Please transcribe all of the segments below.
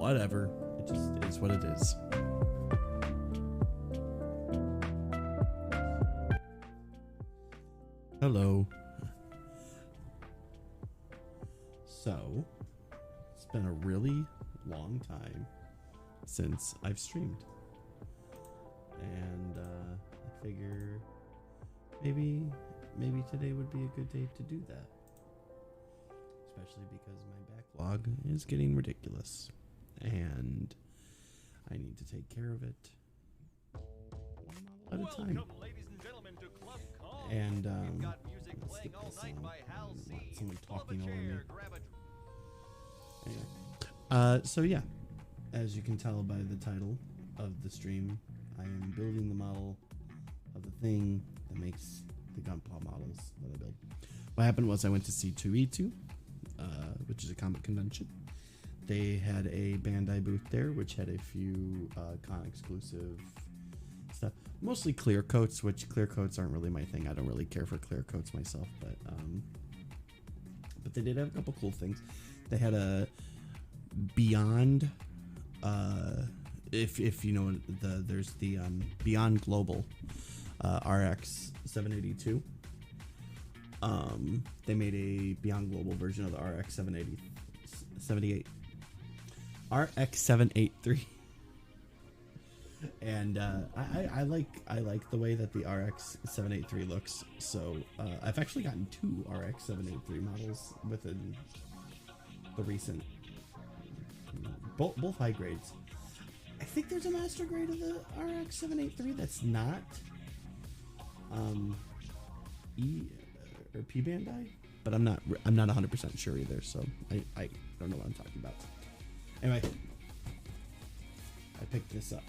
whatever. It just is what it is. Hello. So, it's been a really long time since I've streamed. And I figure maybe today would be a good day to do that. Especially because my backlog is getting ridiculous. And I need to take care of it one model at a time. Welcome, ladies and gentlemen, to Club Kong. And We've got music playing all night by Hal C. Someone Pull up a talking over me. chair, grab a Anyway. So yeah, as you can tell by the title of the stream, I am building the model of the thing that makes the Gunpla models that I build. What happened was I went to C2E2, which is a comic convention. They had a Bandai booth there, which had a few con exclusive stuff, mostly clear coats, which clear coats aren't really my thing. I don't really care for clear coats myself, but they did have a couple cool things. They had a Beyond, if you know, there's the Beyond Global RX 782. They made a Beyond Global version of the RX 78 RX 783. And I like the way that the RX 783 looks. So I've actually gotten 2 RX 783 models within the recent, both high grades. I think there's a master grade of the RX 783 that's not E or P Bandai, but I'm not 100% sure either. So I don't know what I'm talking about. Anyway, I picked this up,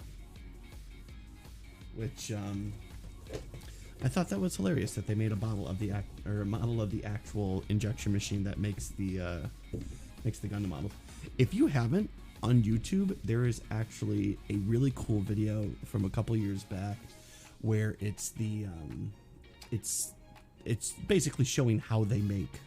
which I thought that was hilarious that they made a model of the actual injection machine that makes the Gundam model. If you haven't, on YouTube there is actually a really cool video from a couple years back where it's the it's basically showing how they make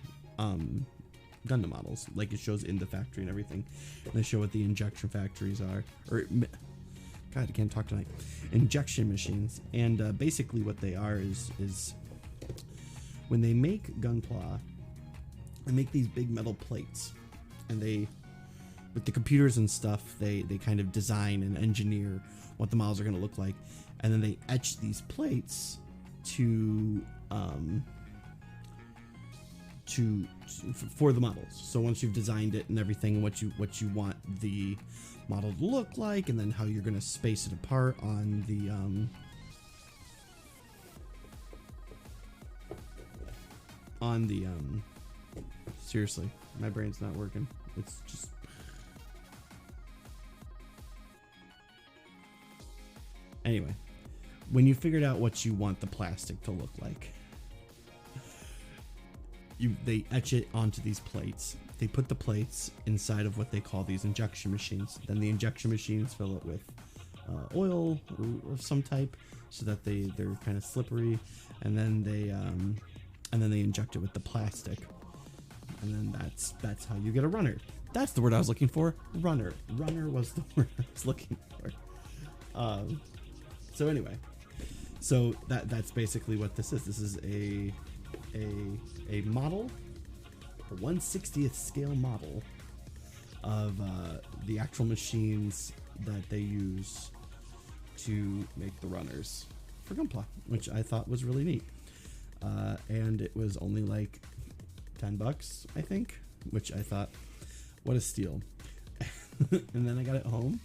Gundam models. Like, it shows in the factory and everything, and they show what the injection factories are, or God, I can't talk tonight. Injection machines. And basically what they are is when they make Gunpla, they make these big metal plates, and they, with the computers and stuff, they kind of design and engineer what the models are going to look like, and then they etch these plates for the models. So once you've designed it and everything, what you want the model to look like, and then how you're going to space it apart on the seriously, my brain's not working. It's just anyway, when you figured out what you want the plastic to look like, they etch it onto these plates. They put the plates inside of what they call these injection machines. Then the injection machines fill it with oil of some type, so that they're kind of slippery, and then they inject it with the plastic, and then that's how you get a runner. That's the word I was looking for. Runner was the word I was looking for. So anyway, so that's basically what this is. This is a model, a 1/60th scale model of the actual machines that they use to make the runners for Gunpla, which I thought was really neat. And it was only like $10, I think, which I thought, what a steal. And then I got it home.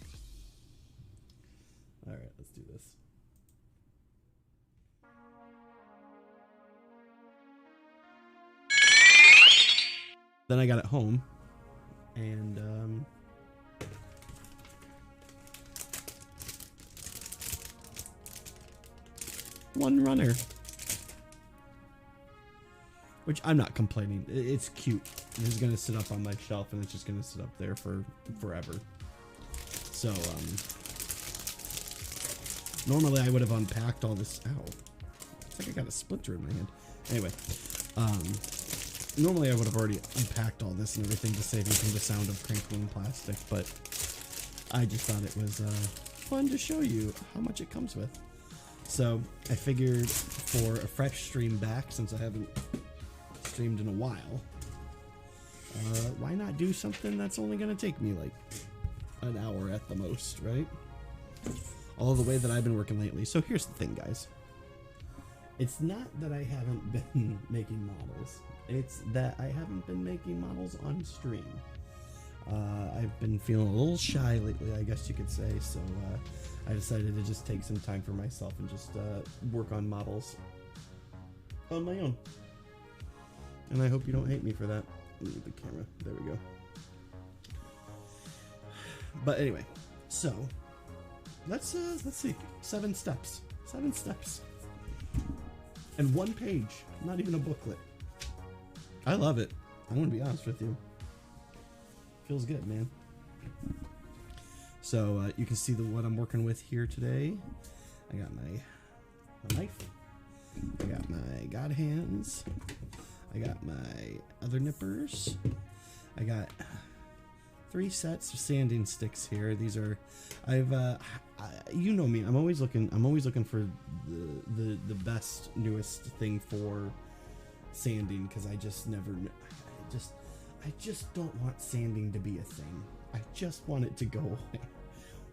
All right, let's do this. Then I got it home, and one runner, which I'm not complaining. It's cute. It's gonna sit up on my shelf, and it's just gonna sit up there for forever. So normally I would have unpacked all this. Ow! It's like I got a splinter in my hand. Anyway, normally I would have already unpacked all this and everything to save you from the sound of crinkling plastic, but I just thought it was fun to show you how much it comes with. So I figured for a fresh stream back, since I haven't streamed in a while, why not do something that's only going to take me like an hour at the most, right? All the way that I've been working lately. So here's the thing, guys. It's not that I haven't been making models. It's that I haven't been making models on stream. I've been feeling a little shy lately, I guess you could say, so I decided to just take some time for myself and just work on models on my own. And I hope you don't hate me for that. Move the camera. There we go. But anyway, so let's see. 7 steps. 7 steps. And 1 page. Not even a booklet. I love it. I'm gonna be honest with you. Feels good, man. So you can see what I'm working with here today. I got my knife. I got my god hands. I got my other nippers. I got 3 sets of sanding sticks here. These are, you know me. I'm always looking for the best, newest thing for sanding, because I just don't want sanding to be a thing. I just want it to go away,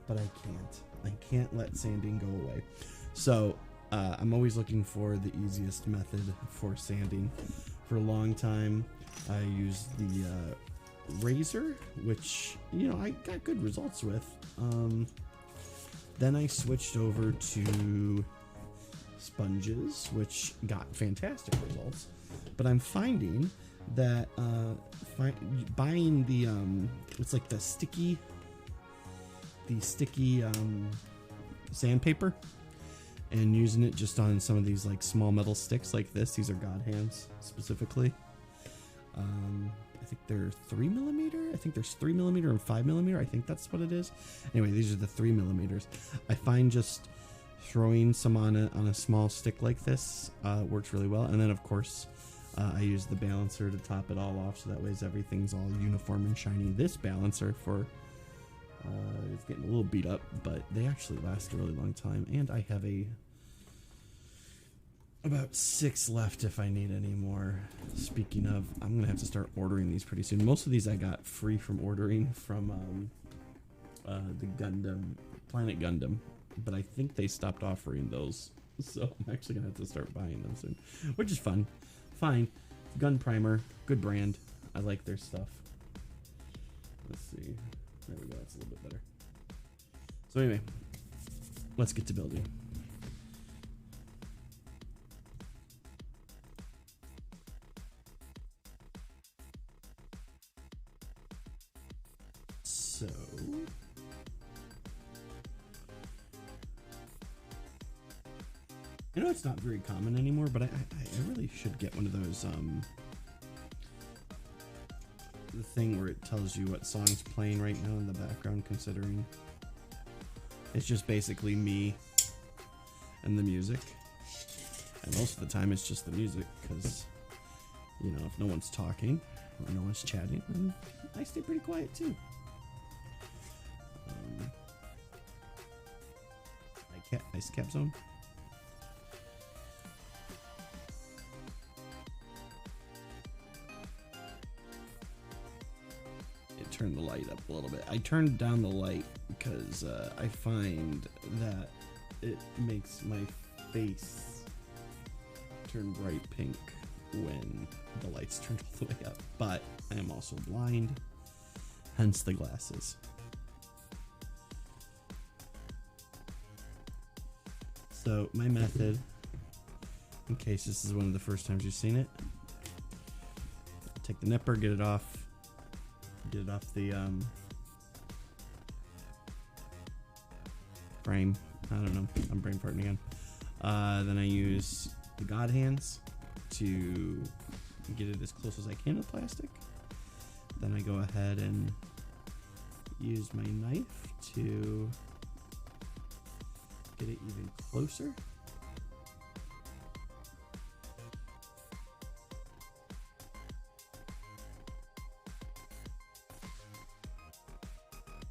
but I can't let sanding go away. So I'm always looking for the easiest method for sanding. For a long time, I used the razor, which, you know, I got good results with. Then I switched over to sponges, which got fantastic results. But I'm finding that buying the it's like the sticky sandpaper, and using it just on some of these like small metal sticks like this. These are god hands specifically. I think they're 3mm. I think there's 3mm and 5mm. I think that's what it is. Anyway, these are the 3mm. I find just throwing some on a small stick like this works really well. And then of course I use the balancer to top it all off, so that way everything's all uniform and shiny. This balancer it's getting a little beat up, but they actually last a really long time. And I have about 6 left if I need any more. Speaking of, I'm gonna have to start ordering these pretty soon. Most of these I got free from ordering from the Planet Gundam, but I think they stopped offering those, so I'm actually gonna have to start buying them soon, which is fun. Fine. Gun Primer, good brand. I like their stuff. Let's see. There we go. That's a little bit better. So anyway, let's get to building. So I know it's not very common anymore, but I really should get one of those the thing where it tells you what song's playing right now in the background, considering it's just basically me and the music, and most of the time it's just the music, because, you know, if no one's talking or no one's chatting, then I stay pretty quiet too. Ice cap zone. Turn the light up a little bit. I turned down the light because I find that it makes my face turn bright pink when the light's turned all the way up, but I am also blind, hence the glasses. So my method, in case this is one of the first times you've seen it, take the nipper, get it off the frame. I don't know, I'm brain farting again. Then I use the god hands to get it as close as I can with plastic. Then I go ahead and use my knife to get it even closer.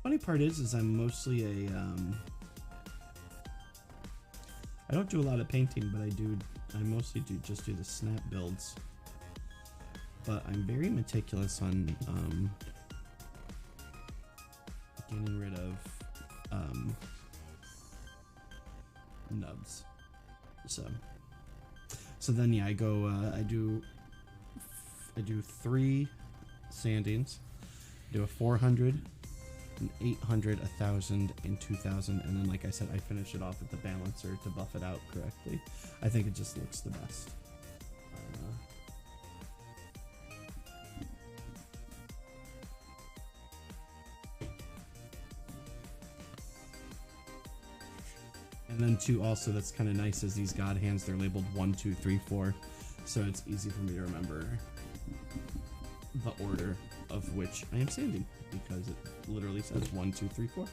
Funny part is I'm mostly a I don't do a lot of painting, but I mostly just do the snap builds. But I'm very meticulous on getting rid of nubs. So then yeah, I go I do 3 sandings, do a 400, an 800, 1,000, and 2,000, and then like I said, I finish it off with the balancer to buff it out correctly. I think it just looks the best. And then too, also that's kind of nice, is these God hands, they're labeled 1, 2, 3, 4, so it's easy for me to remember the order of which I am sanding, because it literally says 1, 2, 3, 4.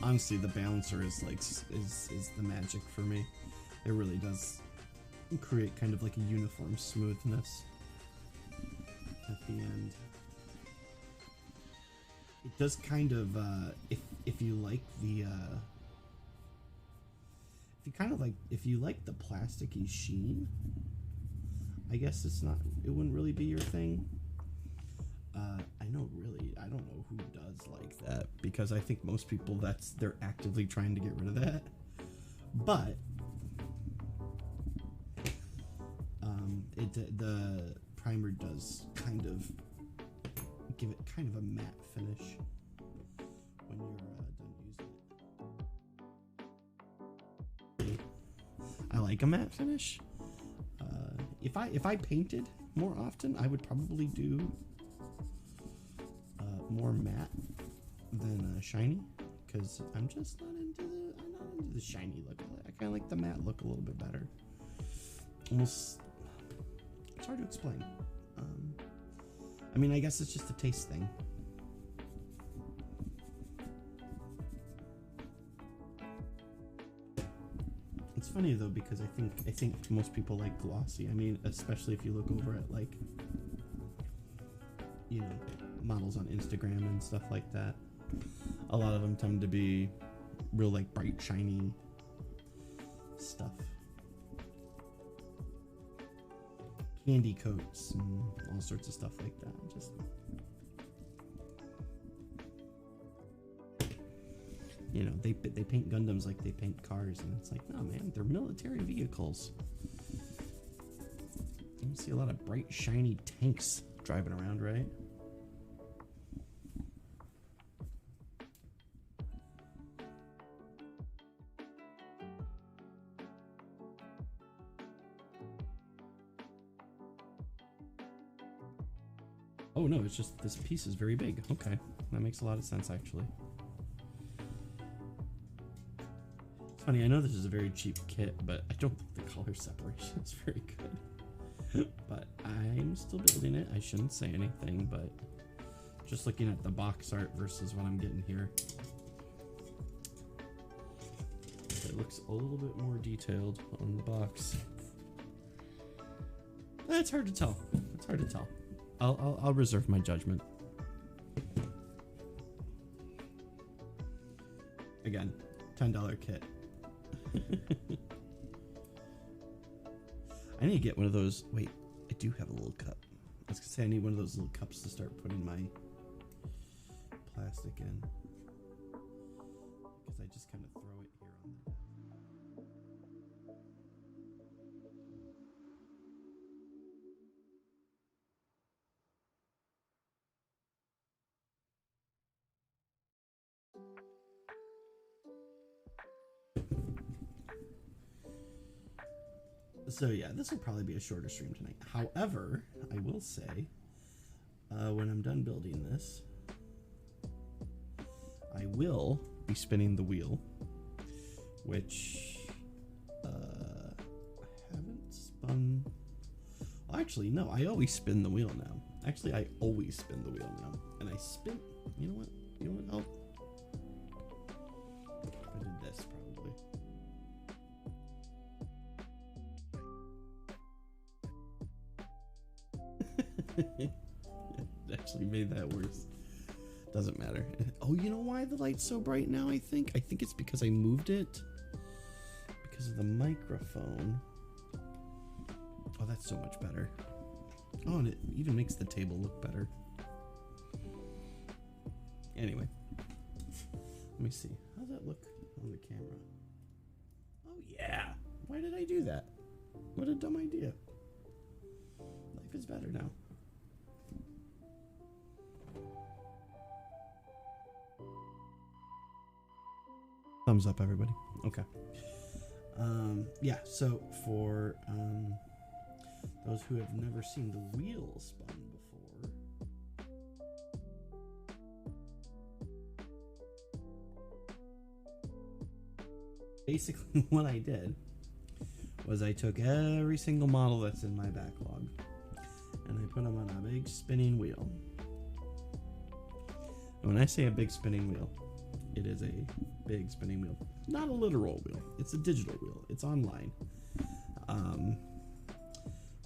Honestly, the balancer is like is the magic for me. It really does create kind of like a uniform smoothness at the end. It does kind of if you like the if you like the plasticky sheen, I guess it wouldn't really be your thing. I don't know who does like that, because I think most people they're actively trying to get rid of that. But the primer does kind of give it kind of a matte finish when you're done using it. I like a matte finish. If I painted more often, I would probably do more matte than shiny, because I'm just not into the shiny look. I kind of like the matte look a little bit better. Almost, it's hard to explain. I mean, I guess it's just a taste thing. It's funny though, because I think most people like glossy. I mean, especially if you look over at, like, you know, models on Instagram and stuff like that. A lot of them tend to be real, like, bright, shiny stuff. Candy coats and all sorts of stuff like that. Just, you know, they paint Gundams like they paint cars, and it's like, no man, they're military vehicles. You don't see a lot of bright, shiny tanks driving around, right? Oh no, it's just this piece is very big. Okay, that makes a lot of sense actually. It's funny, I know this is a very cheap kit, but I don't think the color separation is very good. But I'm still building it. I shouldn't say anything, but just looking at the box art versus what I'm getting here, it looks a little bit more detailed on the box. It's hard to tell. It's hard to tell. I'll reserve my judgment. Again, $10 kit. I need to get one of those. Wait, I do have a little cup. I was gonna say I need one of those little cups to start putting my plastic in, because I just kind of throw it here on the desk. So yeah, this will probably be a shorter stream tonight. However, I will say, when I'm done building this, I will be spinning the wheel, which I haven't spun. Well, actually, no, I always spin the wheel now. Actually, I always spin the wheel now. And I spin, you know what? You know what? I did this probably. It actually made that worse. Doesn't matter. Oh, you know why the light's so bright now, I think? I think it's because I moved it. Because of the microphone. Oh, that's so much better. Oh, and it even makes the table look better. Anyway. Let me see. How's that look on the camera? Oh, yeah. Why did I do that? What a dumb idea. Life is better now. Thumbs up, everybody. Okay. Yeah, so for those who have never seen the wheel spun before, basically what I did was I took every single model that's in my backlog and I put them on a big spinning wheel. And when I say a big spinning wheel, it is a big spinning wheel. Not a literal wheel. It's a digital wheel. It's online.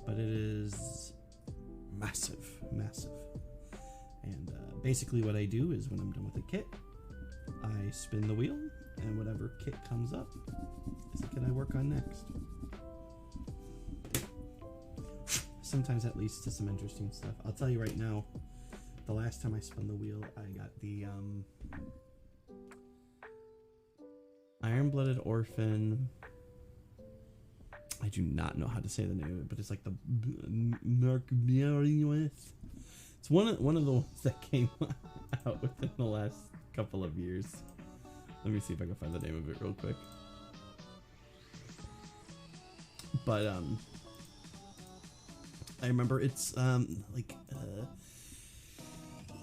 But it is massive, massive. And basically what I do is when I'm done with the kit, I spin the wheel, and whatever kit comes up is the kit I work on next. Sometimes that leads to some interesting stuff. I'll tell you right now, the last time I spun the wheel, I got the Iron-Blooded Orphan. I do not know how to say the name of it, but it's like the it's one of the ones that came out within the last couple of years. Let me see if I can find the name of it real quick. But I remember it's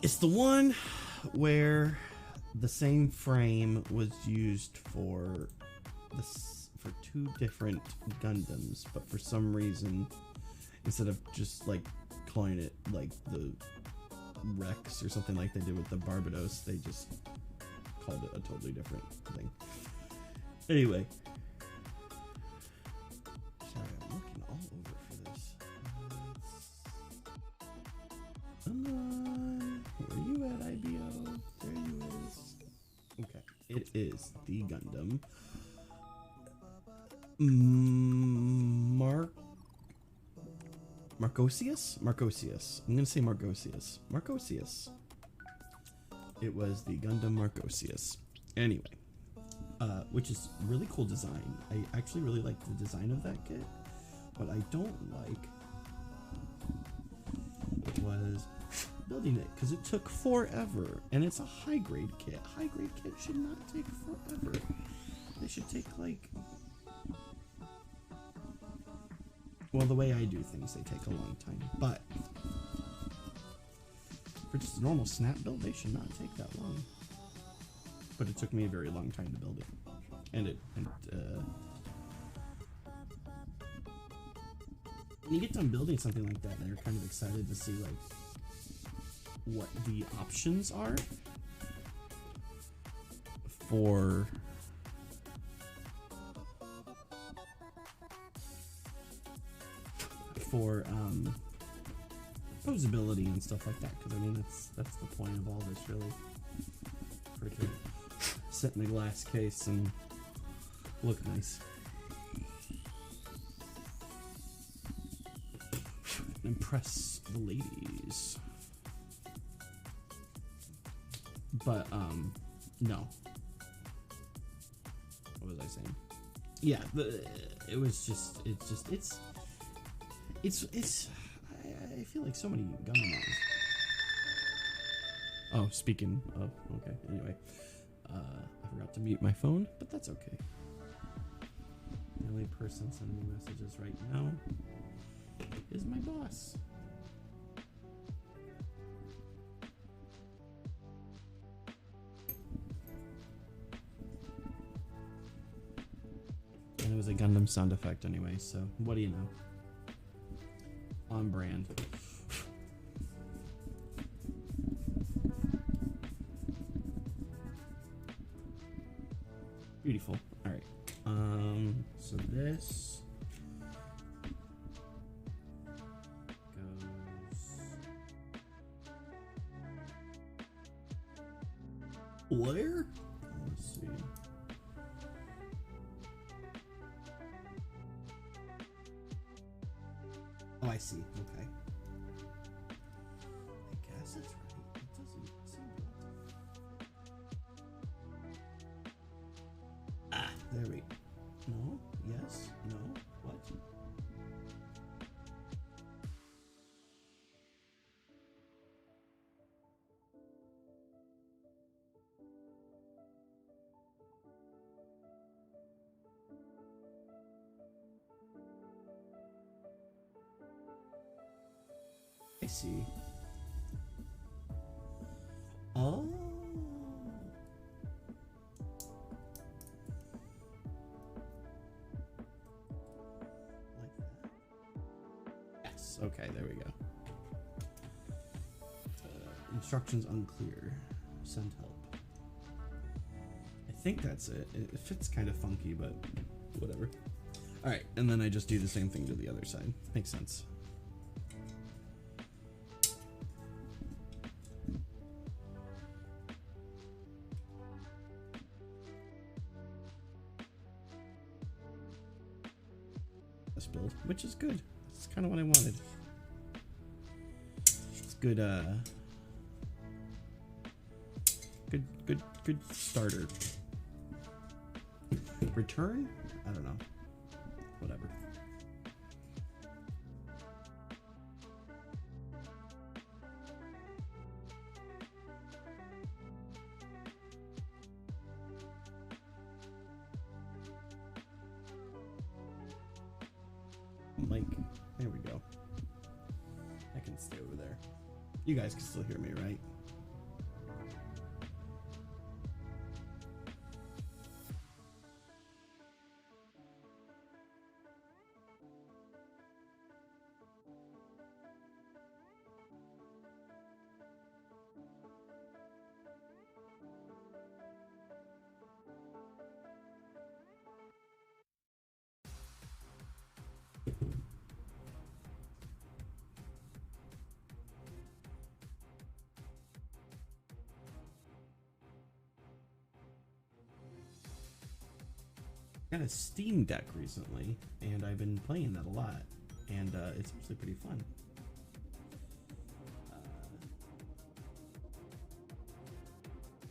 it's the one where the same frame was used for two different Gundams, but for some reason, instead of just like calling it like the Rex or something like they did with the Barbados, they just called it a totally different thing. Anyway, sorry, I'm looking all over for this. Come on, where are you at, IBO? There you is. Okay, it is the Gundam Marcosius? Marcosius. I'm gonna say Marcosius. Marcosius. It was the Gundam Marcosius. Anyway, which is really cool design. I actually really like the design of that kit. What I don't like was building it, because it took forever, and it's a high-grade kit. High-grade kit should not take forever. They should take like, well, the way I do things, they take a long time, but for just a normal snap build, they should not take that long. But it took me a very long time to build it, and when you get done building something like that, and you're kind of excited to see like what the options are for posability and stuff like that, because I mean that's the point of all this, really, for it to sit in a glass case and look nice. Impress the ladies. But no. What was I saying? Yeah, I feel like so many Gundam models. Oh, speaking of, okay, anyway. I forgot to mute my phone, but that's okay. The only person sending me messages right now is my boss. And it was a Gundam sound effect anyway, so what do you know? On brand. Beautiful. All right. So this goes where? Let's see. Oh, I see. Okay. I guess it's right. It doesn't seem to. Ah, there we. No. Yes. No. What? I see. Oh. Like that. Yes. Okay, there we go. Instructions unclear. Send help. I think that's it. It fits kind of funky, but whatever. All right, and then I just do the same thing to the other side. Makes sense. This build, which is good. It's kind of what I wanted. It's good. Good starter. Return? I don't know. Whatever. Mike, there we go. I can stay over there. You guys can still hear me, right? Got a Steam Deck recently, and I've been playing that a lot, and it's actually pretty fun.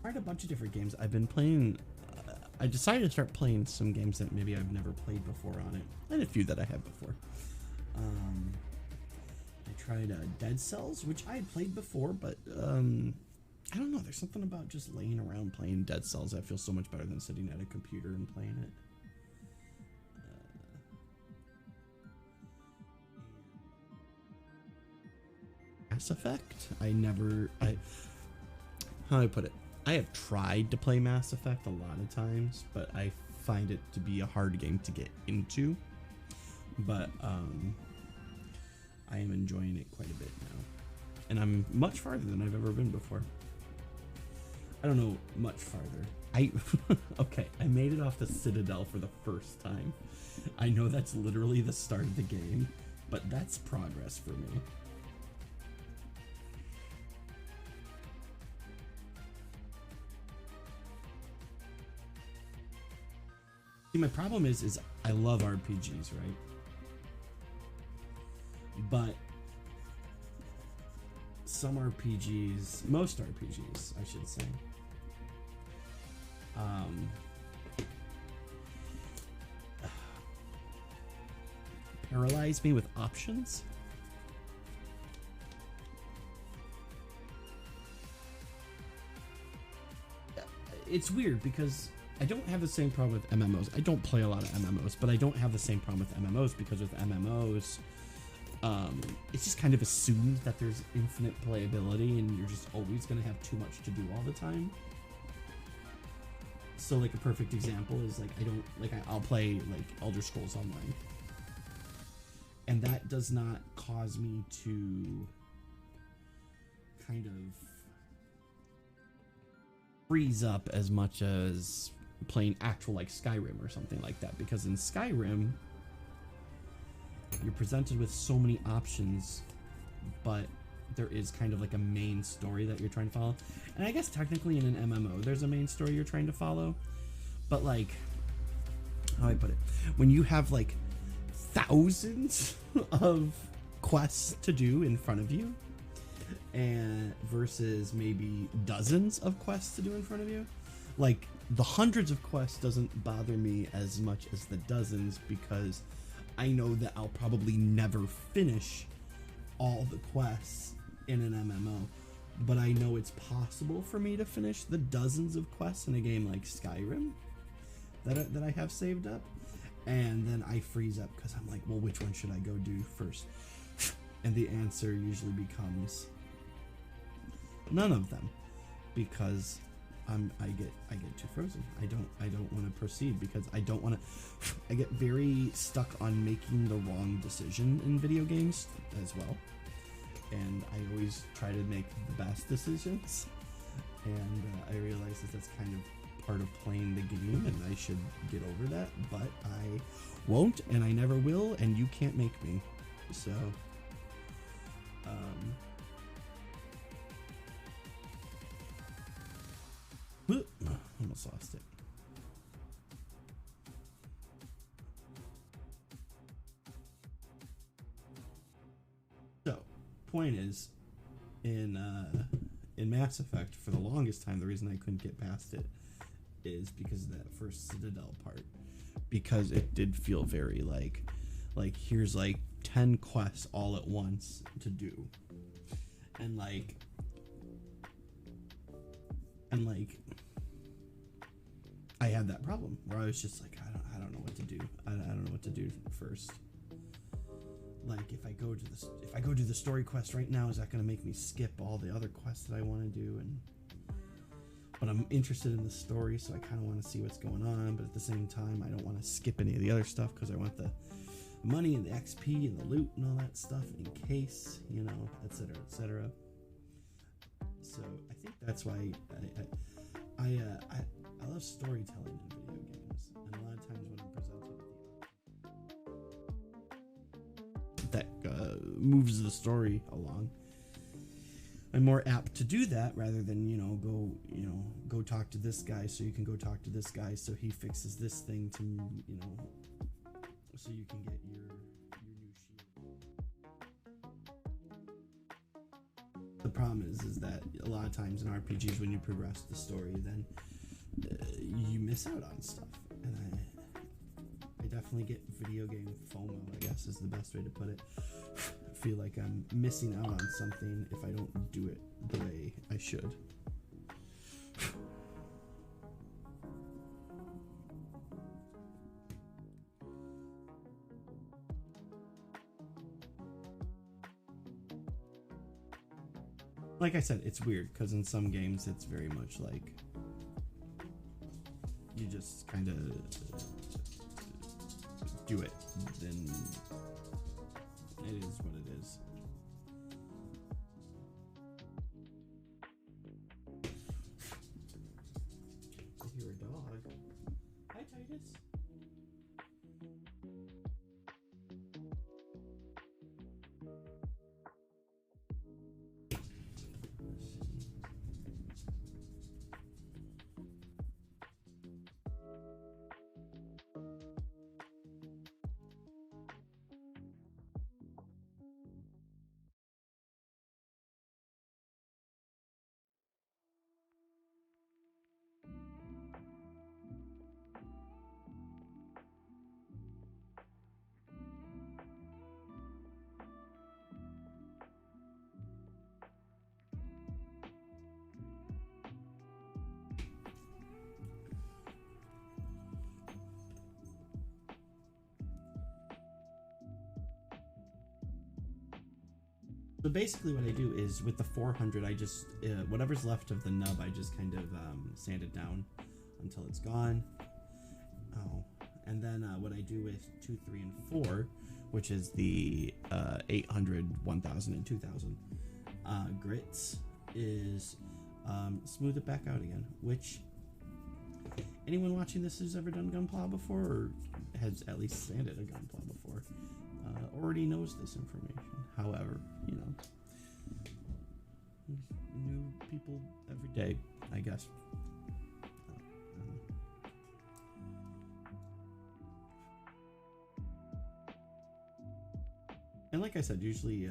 Tried a bunch of different games. I've been playing. I decided to start playing some games that maybe I've never played before on it, and a few that I have before. I tried Dead Cells, which I had played before, but I don't know. There's something about just laying around playing Dead Cells that feels so much better than sitting at a computer and playing it. Mass Effect? How do I put it? I have tried to play Mass Effect a lot of times, but I find it to be a hard game to get into. But I am enjoying it quite a bit now. And I'm much farther than I've ever been before. I don't know, much farther. Okay, I made it off the Citadel for the first time. I know that's literally the start of the game, but that's progress for me. See, my problem is I love RPGs, right? But some RPGs, most RPGs, I should say, paralyze me with options. It's weird because I don't have the same problem with MMOs. I don't play a lot of MMOs, but I don't have the same problem with MMOs because with MMOs, it's just kind of assumed that there's infinite playability and you're just always going to have too much to do all the time. So like a perfect example is like I'll play like Elder Scrolls Online, and that does not cause me to kind of freeze up as much as playing actual like Skyrim or something like that, because in Skyrim you're presented with so many options, but there is kind of like a main story that you're trying to follow. And I guess technically in an MMO there's a main story you're trying to follow, but like, how do I put it, when you have like thousands of quests to do in front of you and versus maybe dozens of quests to do in front of you, like the hundreds of quests doesn't bother me as much as the dozens, because I know that I'll probably never finish all the quests in an MMO, but I know it's possible for me to finish the dozens of quests in a game like Skyrim that I have saved up. And then I freeze up because I'm like, well, which one should I go do first? And the answer usually becomes none of them, because I get too frozen. I don't want to proceed because I don't want to. I get very stuck on making the wrong decision in video games as well, and I always try to make the best decisions. And I realize that that's kind of part of playing the game, and I should get over that, but I won't, and I never will, and you can't make me. So almost lost it. So point is, in Mass Effect, for the longest time, the reason I couldn't get past it is because of that first Citadel part, because it did feel very like here's like 10 quests all at once to do, and like I had that problem where I was just like, I don't know what to do. I don't know what to do first. Like, if I go do the story quest right now, is that going to make me skip all the other quests that I want to do? But I'm interested in the story, so I kind of want to see what's going on. But at the same time, I don't want to skip any of the other stuff because I want the money and the XP and the loot and all that stuff in case, etc., etc. So I think that's why I love storytelling in video games, and a lot of times when I'm presented that moves the story along, I'm more apt to do that rather than go talk to this guy so you can go talk to this guy so he fixes this thing to so you can get your new shield. The problem is that a lot of times in RPGs, when you progress the story, then you miss out on stuff, and I definitely get video game FOMO, I guess is the best way to put it. I feel like I'm missing out on something if I don't do it the way I should. Like I said, it's weird because in some games it's very much like you just kind of do it, then it is what it is. I hear a dog. Hi, Titus. So basically what I do is with the 400, I just, whatever's left of the nub, I just kind of sand it down until it's gone. Oh. And then what I do with 2, 3, and 4, which is the 800, 1000, and 2000. Grits is smooth it back out again, which anyone watching this who's ever done gunpla before or has at least sanded a gunpla before already knows this information. However, you know, new people every day, I guess. And like I said, usually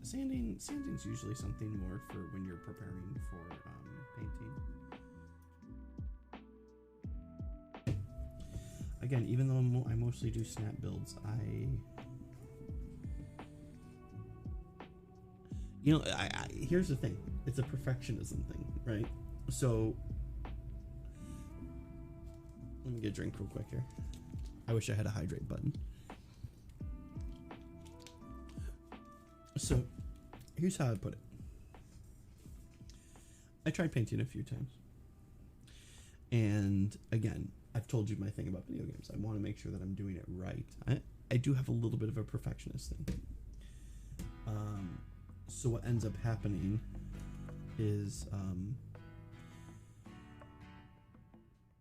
sanding's usually something more for when you're preparing for painting. Again, even though I mostly do snap builds, here's the thing. It's a perfectionism thing, right? So, let me get a drink real quick here. I wish I had a hydrate button. So, here's how I put it. I tried painting a few times. And, again, I've told you my thing about video games. I want to make sure that I'm doing it right. I do have a little bit of a perfectionist thing. So what ends up happening is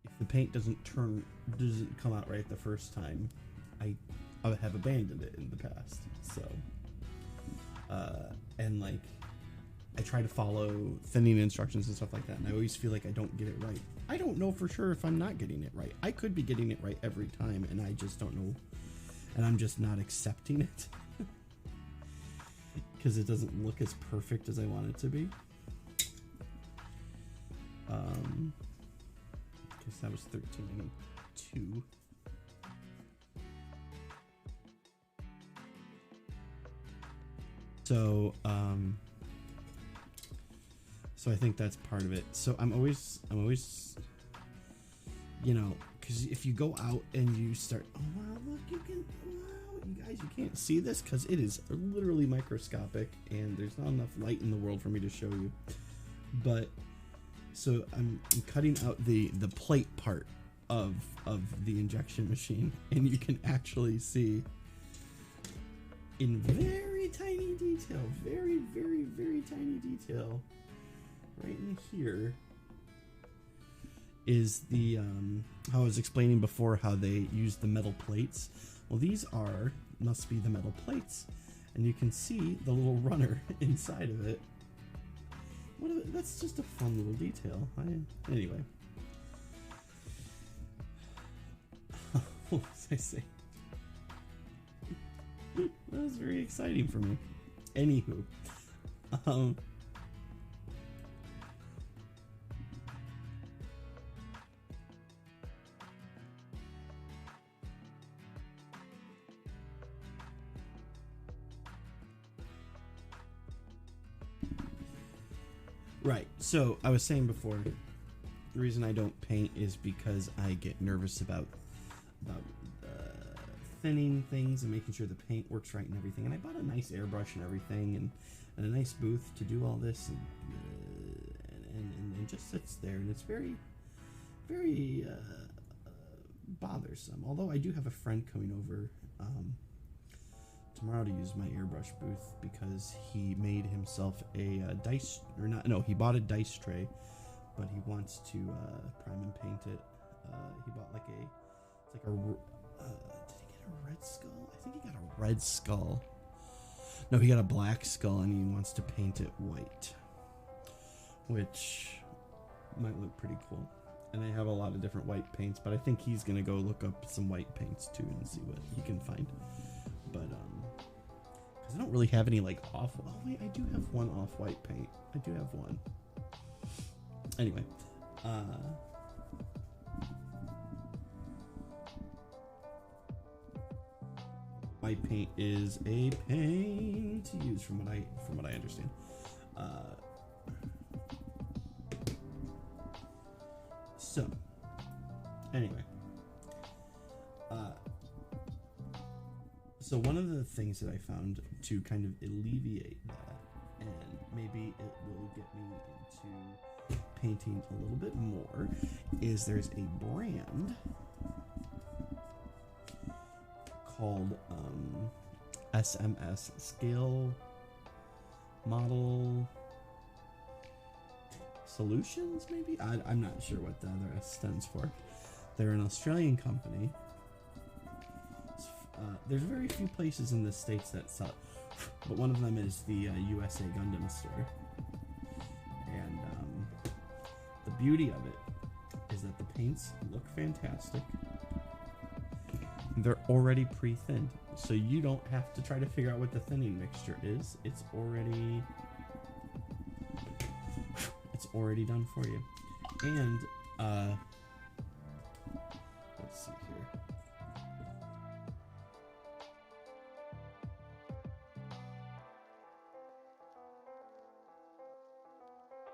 if the paint doesn't come out right the first time, I have abandoned it in the past. So and like I try to follow thinning instructions and stuff like that, and I always feel like I don't get it right. I don't know for sure if I'm not getting it right. I could be getting it right every time, and I just don't know, and I'm just not accepting it because it doesn't look as perfect as I want it to be. Because that was 13, I need 2. So I think that's part of it. So I'm always, you know, because if you go out and you start, oh wow, look, you guys, you can't see this because it is literally microscopic and there's not enough light in the world for me to show you. But so I'm cutting out the plate part of the injection machine, and you can actually see in very tiny detail, very, very, very tiny detail, right in here is the how I was explaining before how they use the metal plates. Well, these must be the metal plates, and you can see the little runner inside of it. That's just a fun little detail. Anyway, what was I saying? That was very exciting for me. Anywho, right. So I was saying before, the reason I don't paint is because I get nervous about thinning things and making sure the paint works right and everything. And I bought a nice airbrush and everything, and a nice booth to do all this, and just sits there, and it's very, very bothersome. Although I do have a friend coming over tomorrow to use my airbrush booth because he made himself a dice, or not, no, he bought a dice tray, but he wants to prime and paint it. He bought like did he get a red skull? I think he got a red skull. No, he got a black skull, and he wants to paint it white, which might look pretty cool. And I have a lot of different white paints, but I think he's gonna go look up some white paints too and see what he can find. But because I don't really have any like off. Oh wait, I do have one off-white paint. I do have one. Anyway, white paint is a pain to use, from what I understand. So, anyway, so one of the things that I found to kind of alleviate that, and maybe it will get me into painting a little bit more, is there's a brand called SMS, Scale Model Solutions, maybe? I'm not sure what the other S stands for. They're an Australian company. There's very few places in the States that sell it, but one of them is the USA Gundam store. And the beauty of it is that the paints look fantastic. They're already pre-thinned, so you don't have to try to figure out what the thinning mixture is. It's already done for you. And let's see here.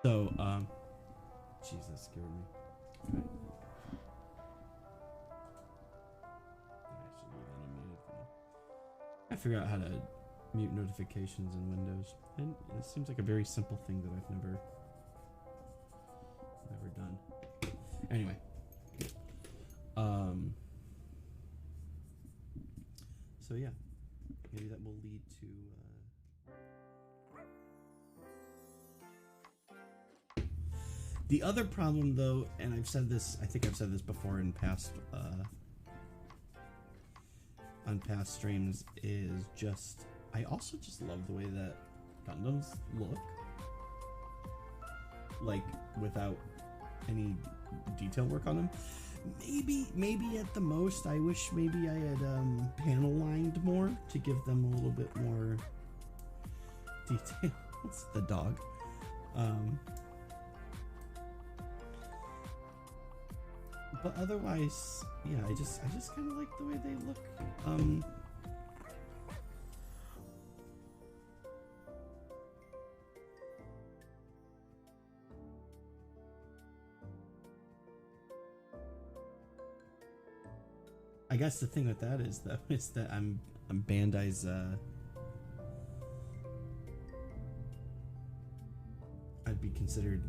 So jeez, that scared me. Okay. I figure out how to mute notifications in Windows, and it seems like a very simple thing that I've never done. Anyway, so yeah, maybe that will lead to the other problem, though, and I think I've said this before in past on past streams, is just I also just love the way that Gundams look, like without any detail work on them. Maybe at the most I wish maybe I had panel lined more to give them a little bit more detail. It's the dog. But otherwise, yeah, I just kind of like the way they look. I guess the thing with that is though is that I'm Bandai's I'd be considered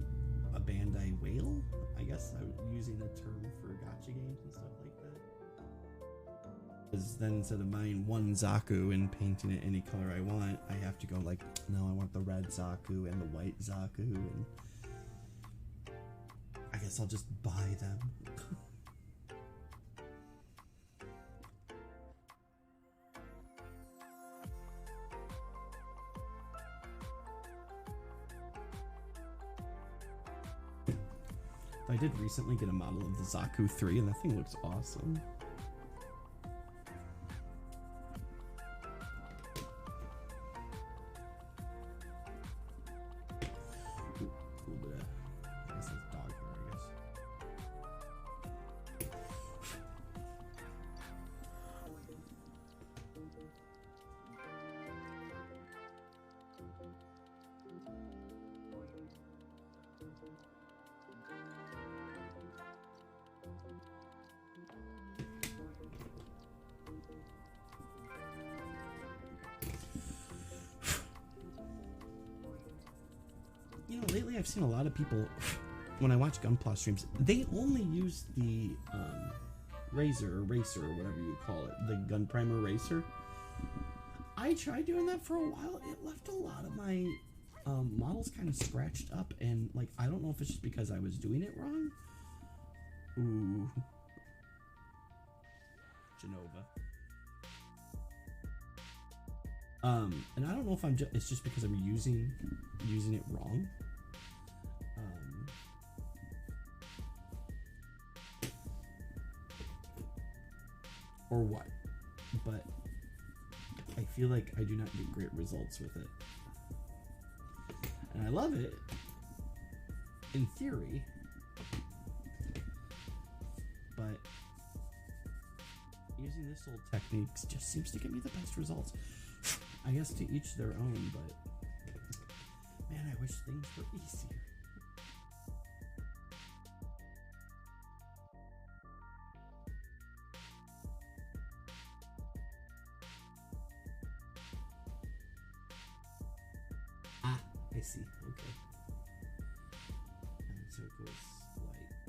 a Bandai whale, I guess. I'm using the term for gacha games and stuff like that. Because then instead of buying one Zaku and painting it any color I want, I have to go like, no, I want the red Zaku and the white Zaku, and I guess I'll just buy them. I did recently get a model of the Zaku 3, and that thing looks awesome. Ooh, a little bit of, I guess that's dog hair, I guess. You know, lately I've seen a lot of people, when I watch Gunpla streams, they only use the razor or racer or whatever you call it, the gun primer racer. I tried doing that for a while. It left a lot of my models kind of scratched up, and like, I don't know if it's just because I was doing it wrong. Ooh. Genova. And I don't know if it's just because I'm using it wrong. Or what, but I feel like I do not get great results with it. And I love it in theory, but using this old techniques just seems to give me the best results. I guess to each their own, but man, I wish things were easier. Ah, I see. Okay. And so it goes like this.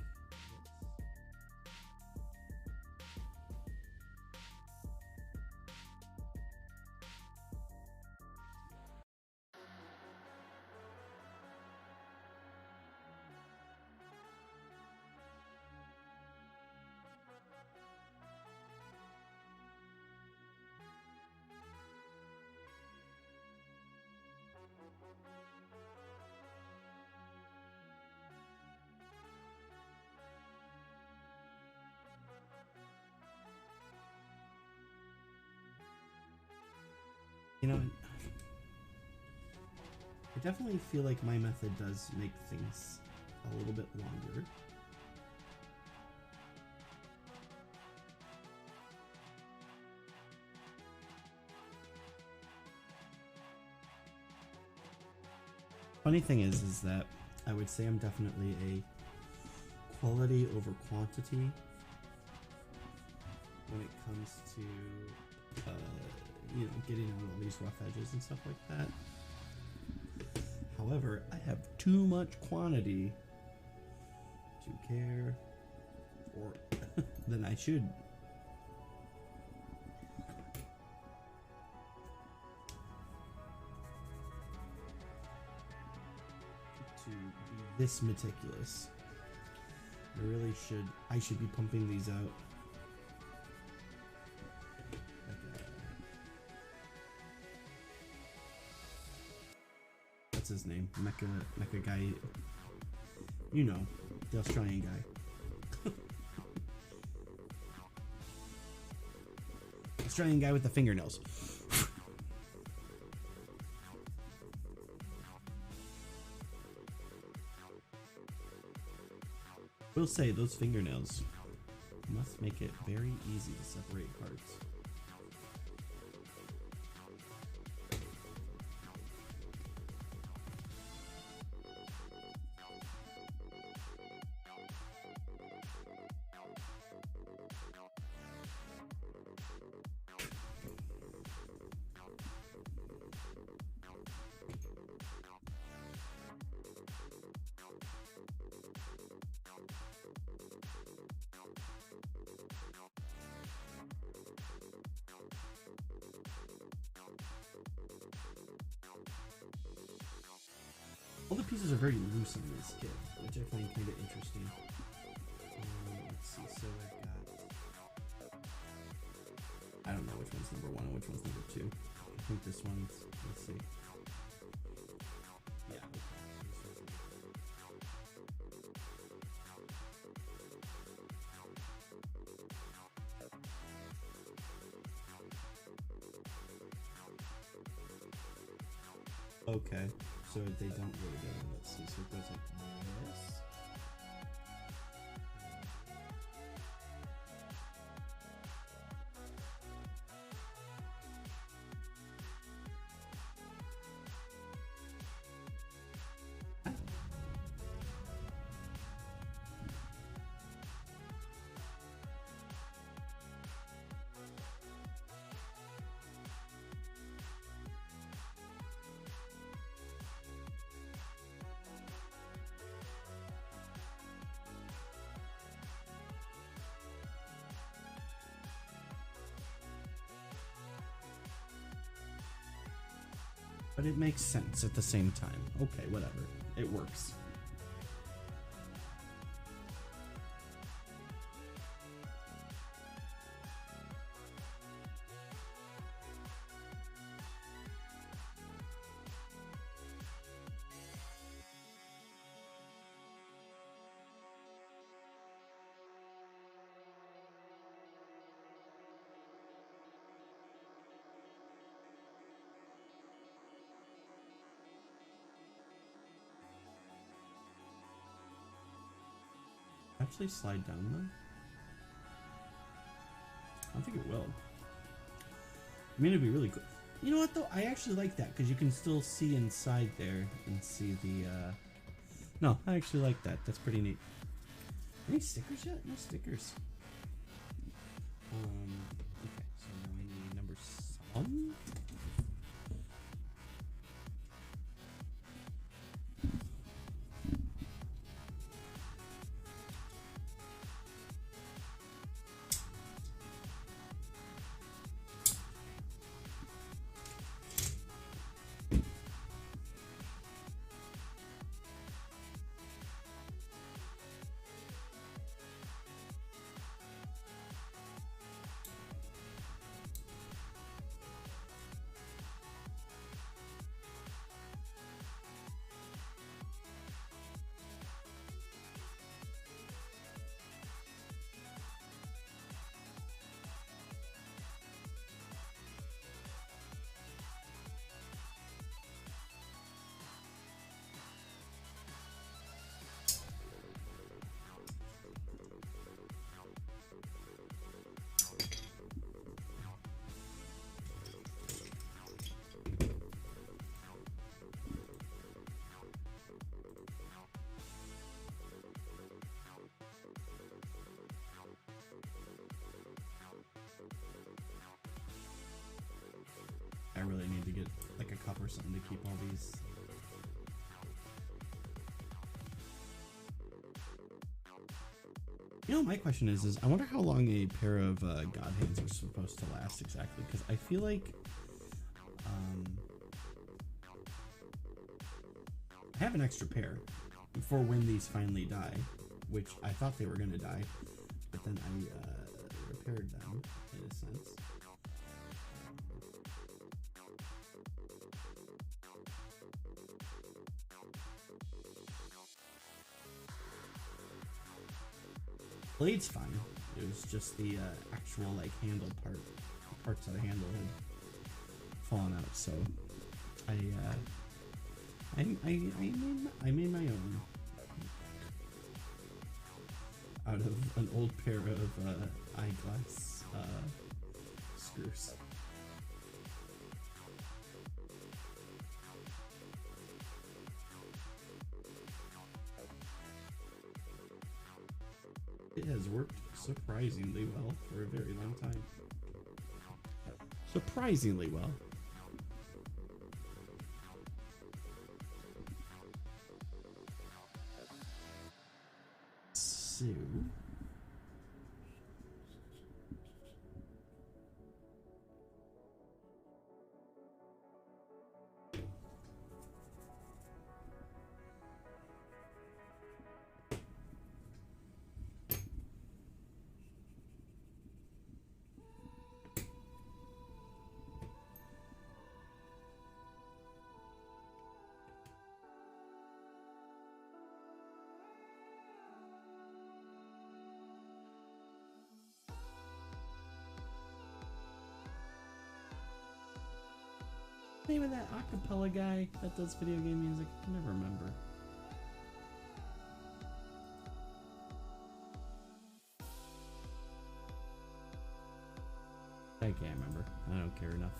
You know, I definitely feel like my method does make things a little bit longer. Funny thing is that I would say I'm definitely a quality over quantity when it comes to, you know, getting out all these rough edges and stuff like that. However, I have too much quantity to care for than I should. To be this meticulous. I should be pumping these out. What's his name? Mecha guy. You know, the Australian guy. Australian guy with the fingernails. Will say those fingernails must make it very easy to separate parts. All the pieces are very loose on this kit, which I find kind of interesting. Let's see, so I've got... I don't know which one's number 1 and which one's number 2. I think this one's... let's see. Yeah. Okay, so they don't go together. Let's see, so it goes like this. But it makes sense at the same time. Okay, whatever. It works. Actually slide down though? I don't think it will. I mean, it'd be really cool. You know what though? I actually like that because you can still see inside there and see the no, I actually like that. That's pretty neat. Any stickers yet? No stickers. Okay, so now we need number 7. really need to get like a cup or something to keep all these. You know, my question is I wonder how long a pair of God hands are supposed to last exactly, because I feel like I have an extra pair for when these finally die, which I thought they were going to die, but then I repaired them in a sense. Blade's fine. It was just the actual like handle parts of the handle had fallen out. So I made my own out of an old pair of eyeglass screws. It has worked surprisingly well for a very long time. Surprisingly well. So name of that acapella guy that does video game music? I never remember. I can't remember. I don't care enough.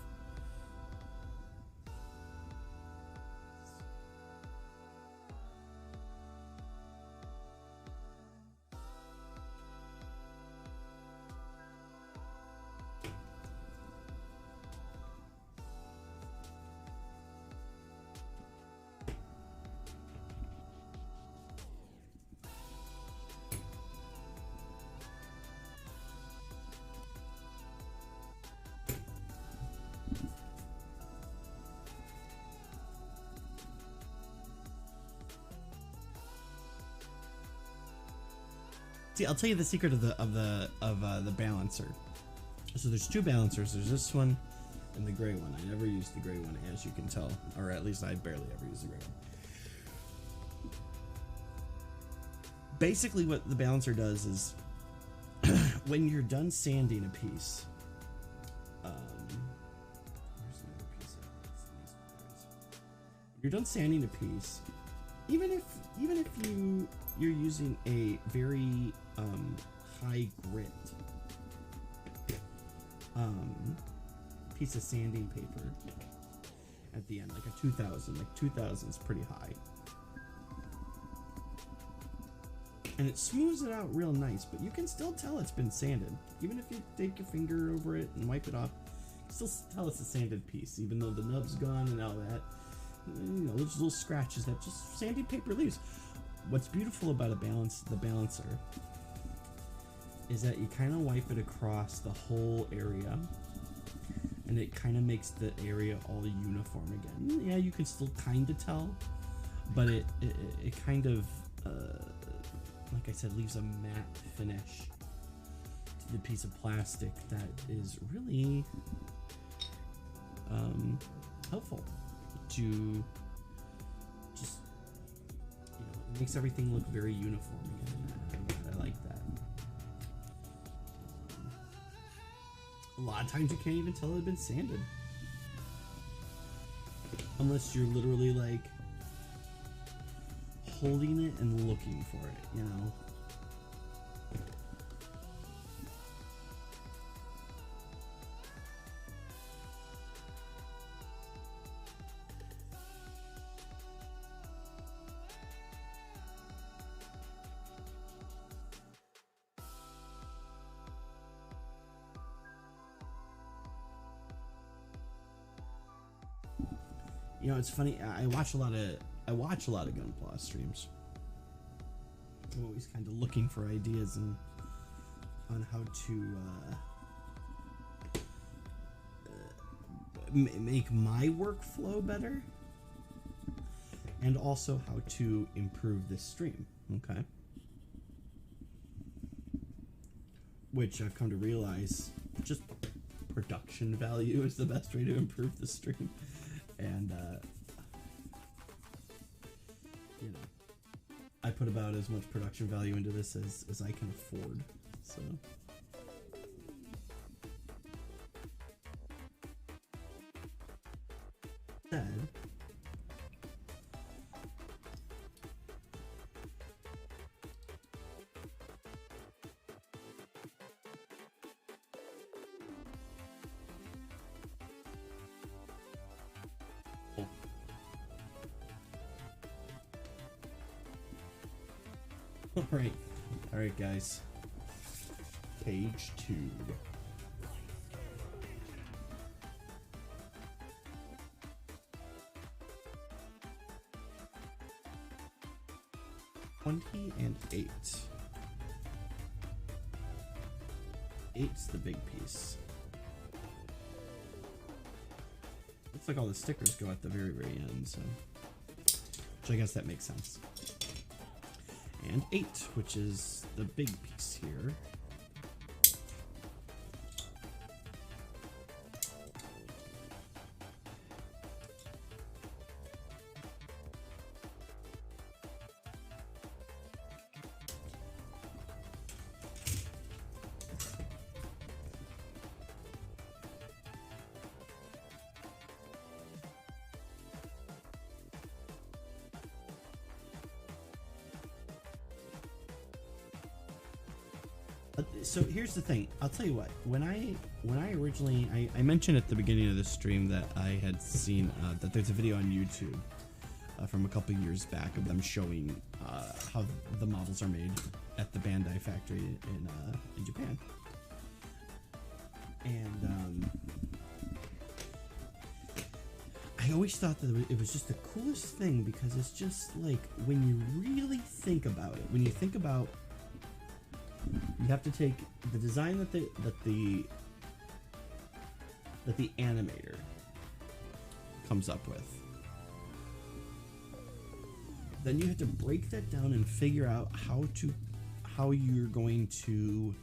See, I'll tell you the secret of the balancer. So there's two balancers. There's this one and the gray one. I never use the gray one, as you can tell, or at least I barely ever use the gray one. Basically, what the balancer does is, when you're done sanding a piece, where's another piece at? You're done sanding a piece, even if you're using a very high grit piece of sanding paper at the end, like a 2000. Like 2000 is pretty high, and it smooths it out real nice, but you can still tell it's been sanded. Even if you take your finger over it and wipe it off, you still tell it's a sanded piece, even though the nub's gone and all that. You know, those little scratches that just sanding paper leaves. What's beautiful about the balancer is that you kind of wipe it across the whole area, and it kind of makes the area all uniform again. Yeah, you can still kind of tell, but it kind of, like I said, leaves a matte finish to the piece of plastic that is really helpful to just, you know, it makes everything look very uniform again. I like that. A lot of times you can't even tell it had been sanded, unless you're literally like holding it and looking for it, you know. You know, it's funny. I watch a lot of Gunpla streams. I'm always kind of looking for ideas and on how to make my workflow better, and also how to improve this stream. Okay. Which I've come to realize, just production value is the best way to improve the stream. And, you know, I put about as much production value into this as I can afford, so. Said, all right, guys. Page 2. And 8. 8's the big piece. Looks like all the stickers go at the very, very end, so. Which I guess that makes sense. And 8, which is the big piece here. So here's the thing. I'll tell you what. When I originally I mentioned at the beginning of the stream that I had seen that there's a video on YouTube from a couple years back of them showing how the models are made at the Bandai factory in Japan. And I always thought that it was just the coolest thing, because it's just like, when you really think about it, when you think about, you have to take the design that the animator comes up with. Then you have to break that down and figure out how you're going to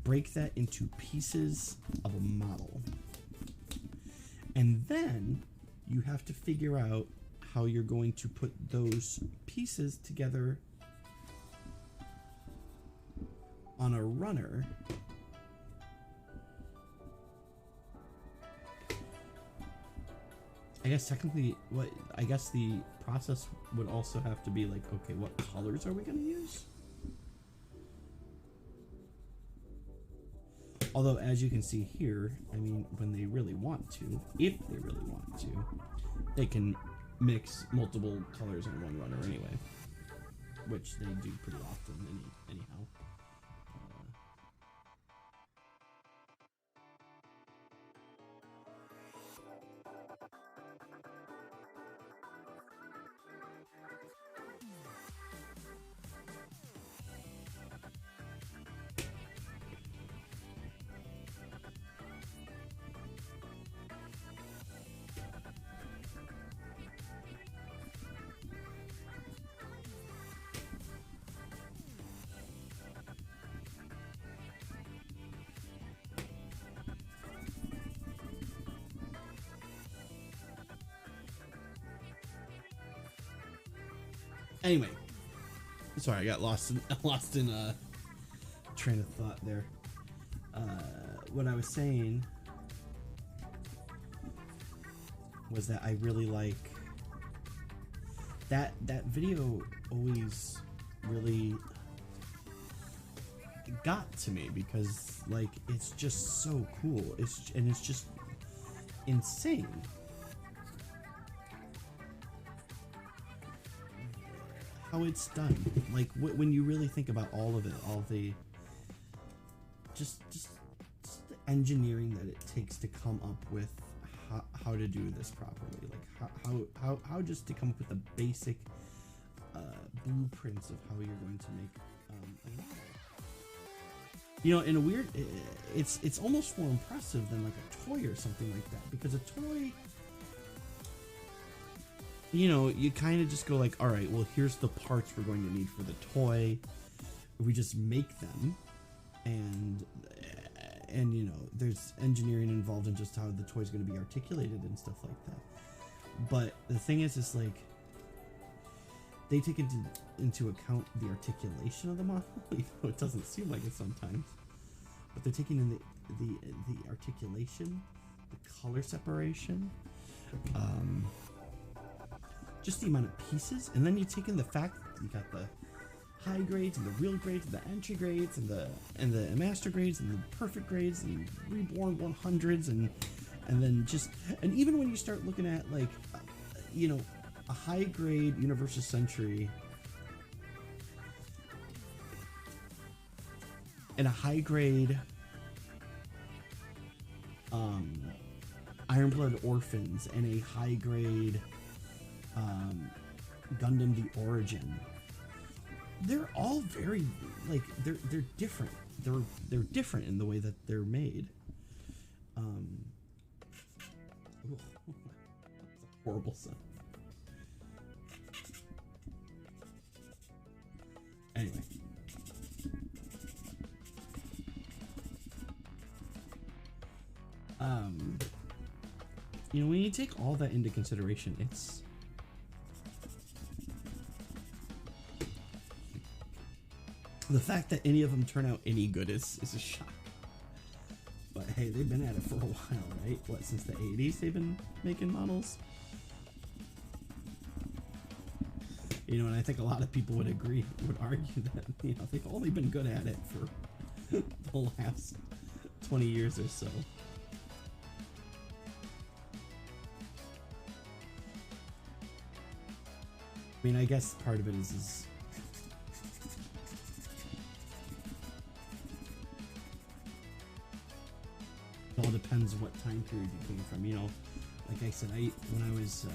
break that into pieces of a model. And then you have to figure out how you're going to put those pieces together on a runner I guess technically I guess the process would also have to be like, okay, what colors are we going to use? Although, as you can see here, I mean, when they really want to, if they really want to, they can mix multiple colors in one runner anyway, which they do pretty often anyhow. Anyway, sorry, I got lost in train of thought there. What I was saying was that I really like that video. Always really got to me because, like, it's just so cool. It's just insane. How it's done, like when you really think about all of it, all the just the engineering that it takes to come up with how to do this properly, like how just to come up with the basic blueprints of how you're going to make a model. You know, in a weird, it's almost more impressive than like a toy or something like that, because a toy, you know, you kind of just go like, all right, well, here's the parts we're going to need for the toy. We just make them, and you know, there's engineering involved in just how the toy's going to be articulated and stuff like that. But the thing is like, they take into account the articulation of the model, even though it doesn't seem like it sometimes. But they're taking in the articulation, the color separation, just the amount of pieces, and then you take in the fact that you got the high grades and the real grades and the entry grades and the master grades and the perfect grades and reborn 100s and then just, and even when you start looking at like, you know, a high grade Universal Century and a high grade Ironblood Orphans and a high grade Gundam The Origin, they're all very, like, they're different. They're different in the way that they're made. That's a horrible sound. Anyway. You know, when you take all that into consideration, it's the fact that any of them turn out any good is a shock. But hey, they've been at it for a while, right? What, since the 80s they've been making models? You know, and I think a lot of people would argue that, you know, they've only been good at it for the last 20 years or so. I mean, I guess part of it is it all depends what time period you came from. You know, like I said, when I was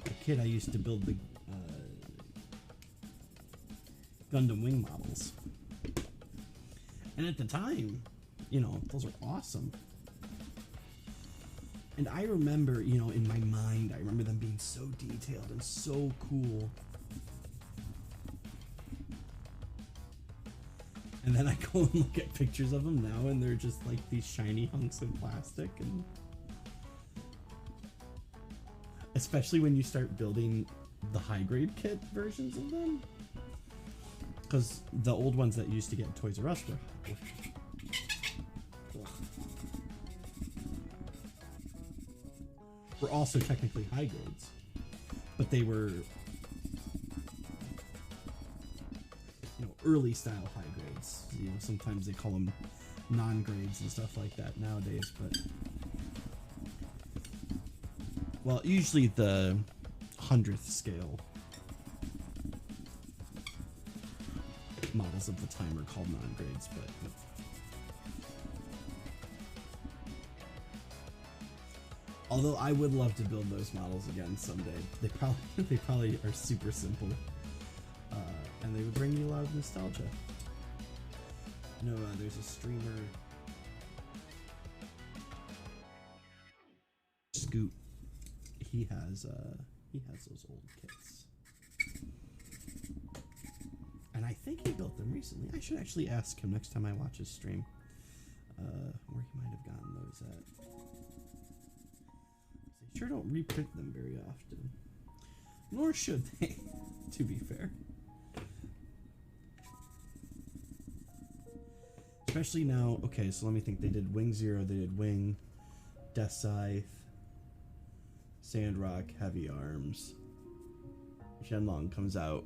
a kid, I used to build the Gundam Wing models, and at the time, you know, those were awesome. And I remember, you know, in my mind, I remember them being so detailed and so cool. And then I go and look at pictures of them now, and they're just like these shiny hunks of plastic. And especially when you start building the high grade kit versions of them, because the old ones that you used to get in Toys R Us were also technically high grades, but they were, you know, early style high grades. You know, sometimes they call them non-grades and stuff like that nowadays, but well, usually the 100th scale models of the time are called non-grades, but although I would love to build those models again someday. They probably are super simple, and they would bring me a lot of nostalgia. You know, there's a streamer, Scoot. He has those old kits, and I think he built them recently. I should actually ask him next time I watch his stream, where he might have gotten those at. They sure don't reprint them very often, nor should they, to be fair. Especially now. Okay, so let me think. They did Wing Zero, they did Wing, Death Scythe, Sandrock, Heavy Arms. Shenlong comes out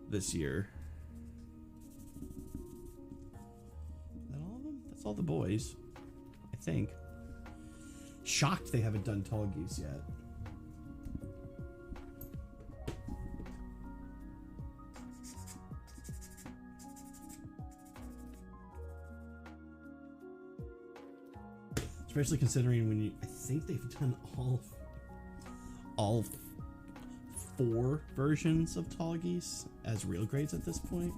this year. Is that all of them? That's all the boys, I think. Shocked they haven't done Tall Geese yet. especially considering when you, I think they've done all 4 versions of tall geese as real grades at this point.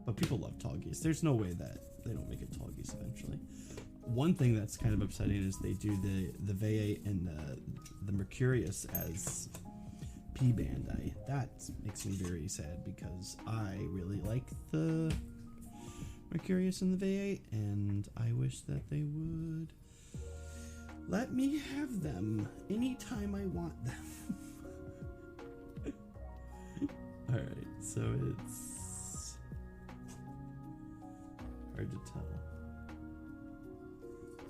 But people love tall geese. There's no way that they don't make it tall geese eventually. One thing that's kind of upsetting is they do the V8 and the Mercurius as P-band. That makes me very sad because I really like the Mercurius and the V8, and I wish that they would let me have them anytime I want them. Alright, so it's hard to tell.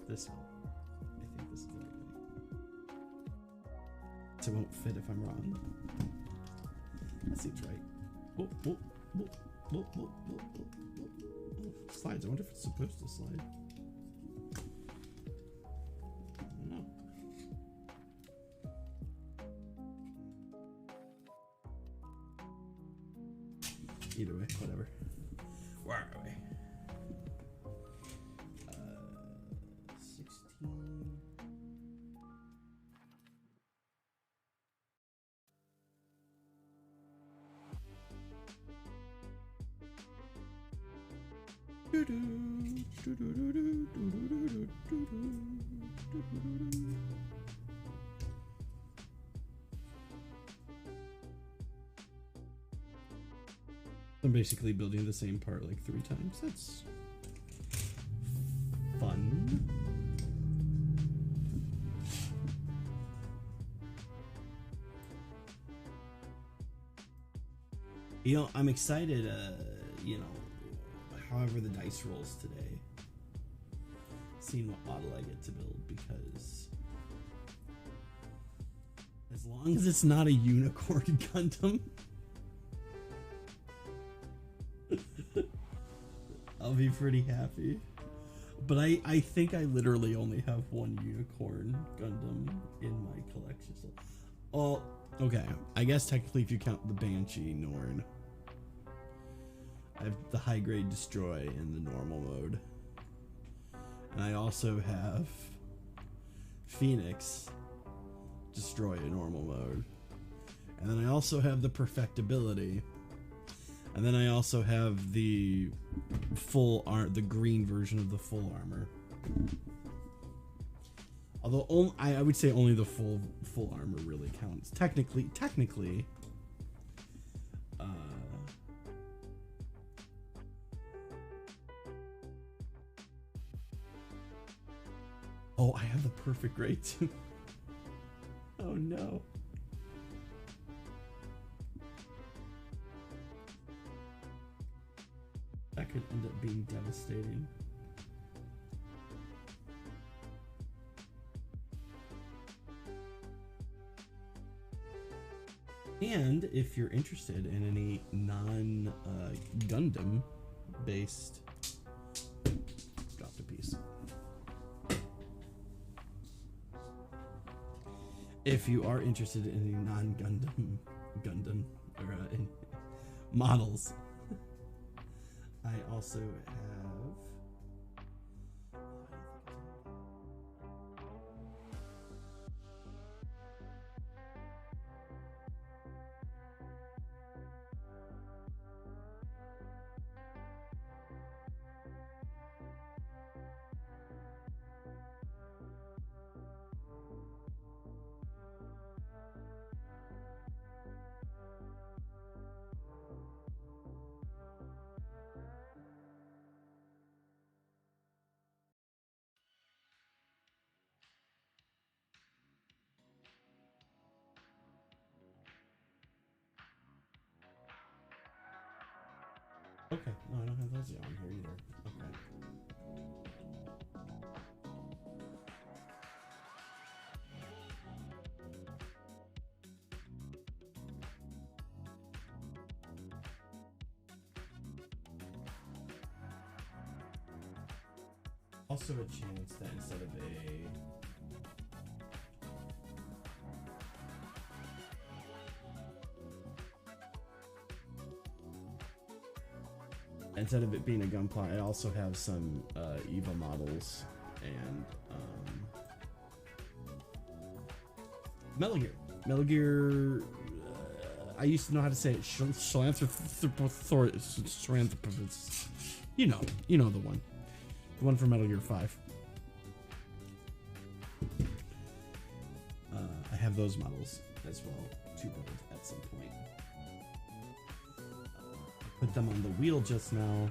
This one. I think this is the right way. So it won't fit if I'm wrong. That seems right. Oh, oh, oh, oh, oh, oh, oh, oh. Slides. I wonder if it's supposed to slide. I don't know. Either way, whatever. Where are we? 16. I'm basically building the same part like 3 times. That's fun. You know, I'm excited, you know, however the dice rolls today. Seeing what model I get to build, because as long as it's not a unicorn Gundam, I'll be pretty happy. But I think I literally only have 1 unicorn Gundam in my collection. So, oh, okay. I guess technically if you count the Banshee Norn. I have the high grade destroy in the normal mode. And I also have Phoenix destroy in normal mode. And then I also have the perfectibility. And then I also have the the green version of the full armor. Although I would say only the full armor really counts. Technically. Oh, I have the perfect grade too. Oh no. That could end up being devastating. And if you're interested in any non-Gundam based... Dropped a piece. If you are interested in any non-Gundam or in models, I also have... Okay, no, I don't have those on here either. Okay. Also a chance that instead of a... instead of it being a Gunpla, I also have some Eva models and Metal Gear. Metal Gear. I used to know how to say it. You know the one from Metal Gear 5. I have those models as well to build at some point. I put them on the wheel just now.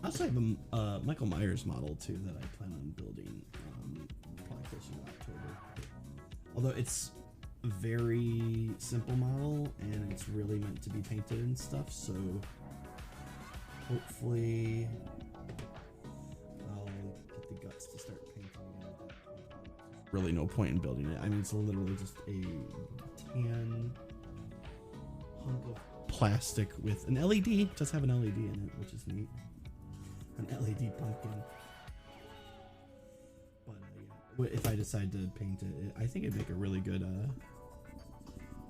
I also have a Michael Myers model too that I plan on building probably closer to October. Although it's a very simple model and it's really meant to be painted and stuff, so hopefully I'll get the guts to start painting it. Really no point in building it. I mean, it's literally just a tan hunk of plastic with an LED. It does have an LED in it, which is neat. An LED pumpkin. But yeah, if I decide to paint it, I think it'd make a really good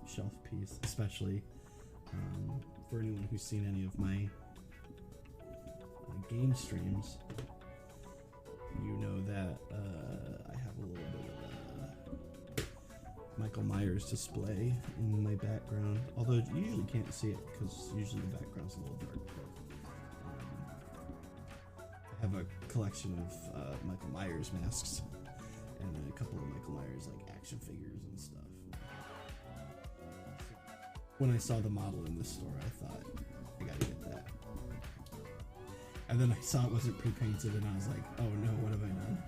shelf piece, especially for anyone who's seen any of my game streams. You know that I have a little bit of a Michael Myers display in my background, although you usually can't see it because usually the background's a little dark. I have a collection of Michael Myers masks and a couple of Michael Myers like action figures and stuff. When I saw the model in the store, I thought, I gotta get that. And then I saw it wasn't pre-painted and I was like, oh no, what have I done?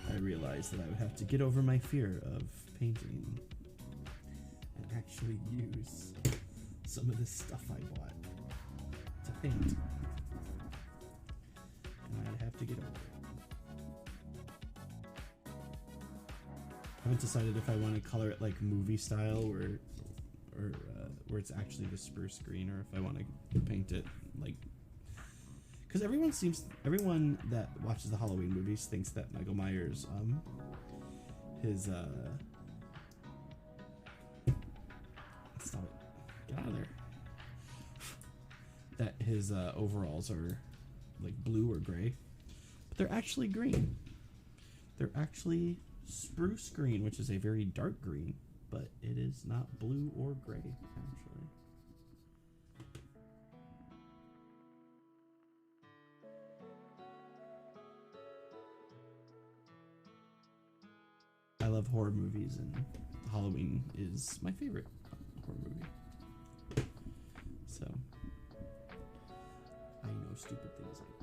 I realized that I would have to get over my fear of painting and actually use some of this stuff I bought to paint. And I'd have to get over it. I haven't decided if I want to color it like movie style or where it's actually the spruce green, or if I want to paint it like, because everyone that watches the Halloween movies thinks that Michael Myers his stop it, get out of there, that his overalls are like blue or gray, but they're actually green. They're actually spruce green, which is a very dark green, but it is not blue or gray, actually. I love horror movies, and Halloween is my favorite horror movie. So, I know stupid things like that.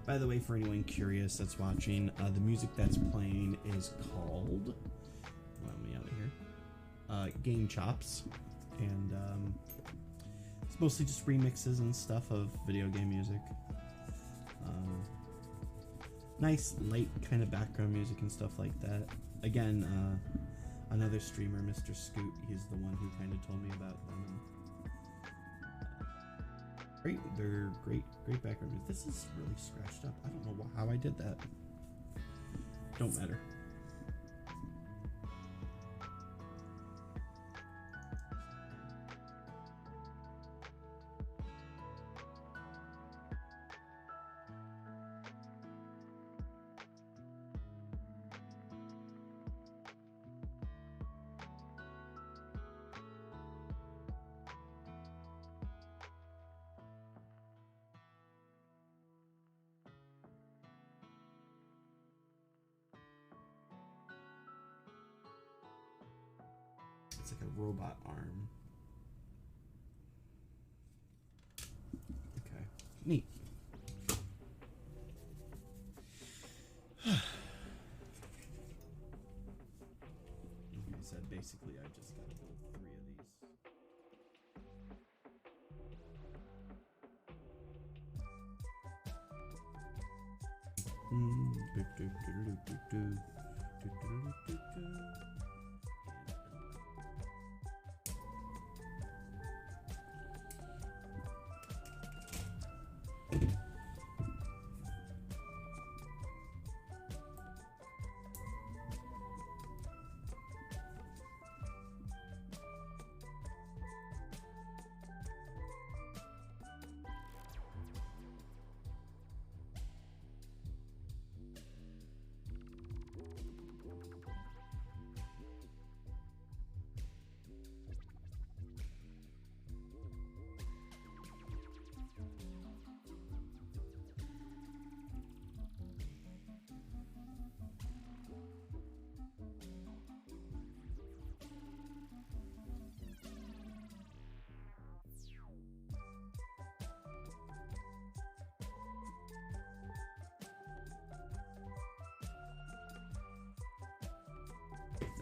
By the way, for anyone curious that's watching, the music that's playing is called, let me out of here, Game Chops, and it's mostly just remixes and stuff of video game music. Nice light kind of background music and stuff like that. Again, another streamer, Mr. Scoot, he's the one who kind of told me about them. Great, they're great background music. This is really scratched up. I don't know how I did that. Don't matter. It's like a robot arm. Okay, neat. Like I said, basically I just gotta build 3 of these.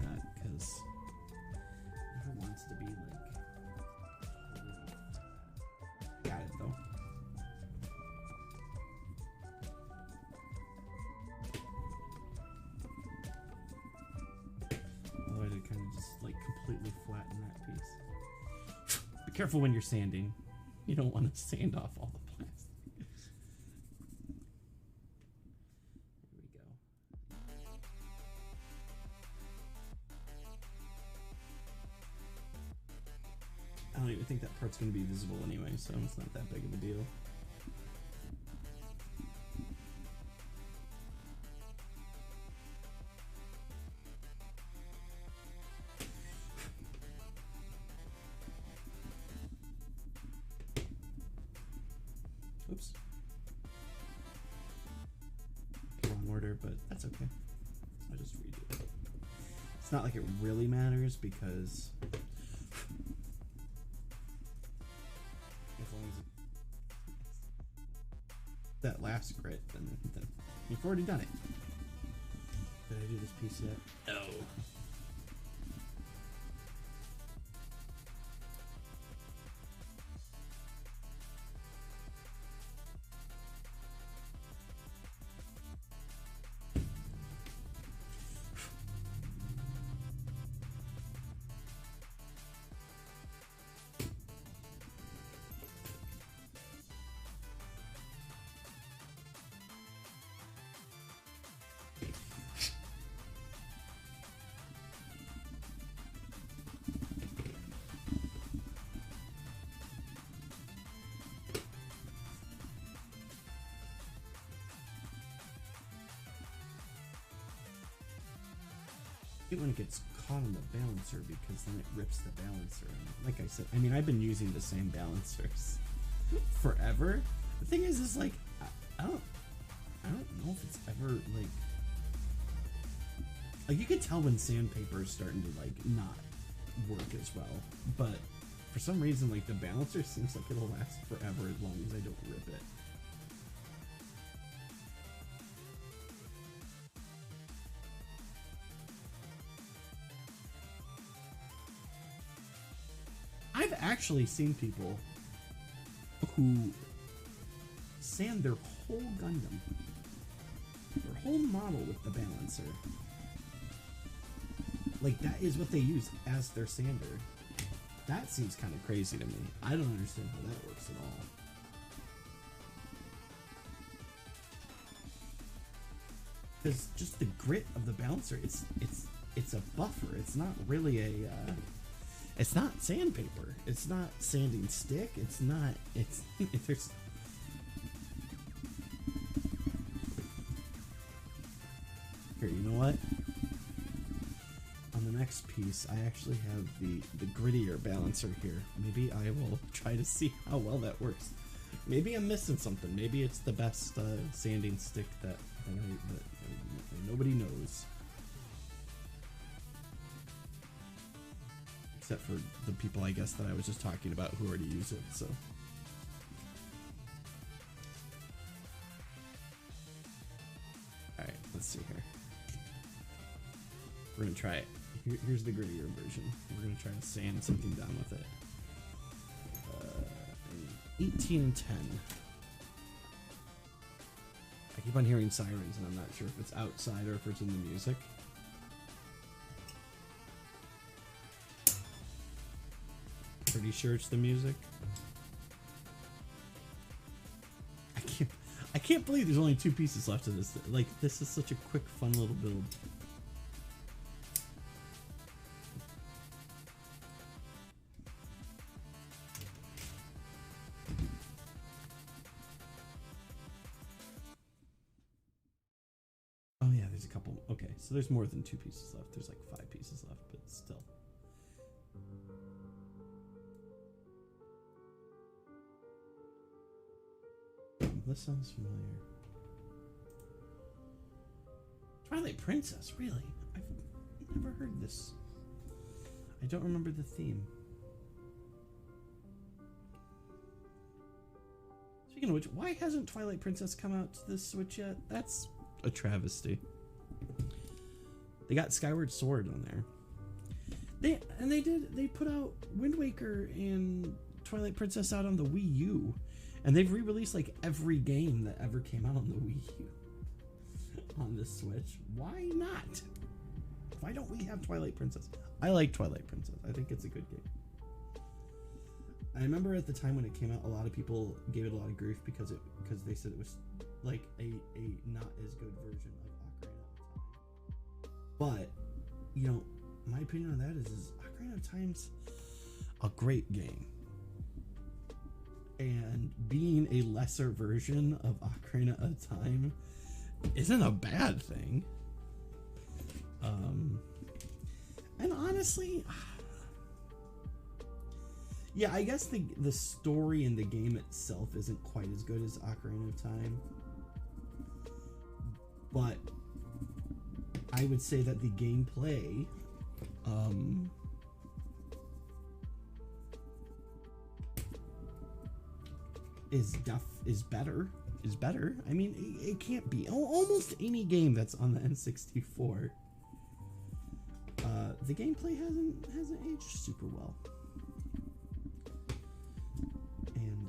That, because never wants to be like totally flat. Got it though. Otherwise, it kind of just like completely flatten that piece. Be careful when you're sanding. You don't want to sand off all the plastic. There we go. I don't even think that part's going to be visible anyway, so it's not that big of a deal. Oops. Wrong order, but that's okay. I'll just redo it. It's not like it really matters because as long as that last grit, then you've already done it. Did I do this piece yet? No. When it gets caught on the balancer because then it rips the balancer. And like I said, I mean, I've been using the same balancers forever. The thing is like I don't know if it's ever like you could tell when sandpaper is starting to like not work as well, but for some reason like the balancer seems like it'll last forever as long as I don't rip it. I've actually seen people who sand their whole Gundam, their whole model with the balancer. Like, that is what they use as their sander. That seems kind of crazy to me. I don't understand how that works at all. Because just the grit of the balancer, it's a buffer. It's not really a it's not sandpaper. It's not sanding stick. It's not. It's there's. Here, you know what? On the next piece, I actually have the grittier balancer here. Maybe I will try to see how well that works. Maybe I'm missing something. Maybe it's the best sanding stick that nobody knows. except for the people, I guess, that I was just talking about who already use it, so. Alright, let's see here. We're gonna try it. Here's the grittier version. We're gonna try to sand something down with it. 1810. I keep on hearing sirens, and I'm not sure if it's outside or if it's in the music. Pretty sure it's the music. I can't believe there's only 2 pieces left of this. Like, this is such a quick, fun little build. Oh yeah, there's a couple. Okay, so there's more than 2 pieces left. There's like 5 pieces left, but still. This sounds familiar. Twilight Princess, really? I've never heard this. I don't remember the theme. Speaking of which, why hasn't Twilight Princess come out to the Switch yet? That's a travesty. They got Skyward Sword on there. They put out Wind Waker and Twilight Princess out on the Wii U. And they've re-released like every game that ever came out on the Wii U on the Switch. Why not? Why don't we have Twilight Princess? I like Twilight Princess. I think it's a good game. I remember at the time when it came out, a lot of people gave it a lot of grief because they said it was like a not as good version of Ocarina of Time. But, you know, my opinion on that is Ocarina of Time's a great game. And being a lesser version of Ocarina of Time isn't a bad thing. And honestly, yeah, I guess the story in the game itself isn't quite as good as Ocarina of Time. But I would say that the gameplay is better. I mean, it can't be. Almost any game that's on the N64, the gameplay hasn't aged super well. And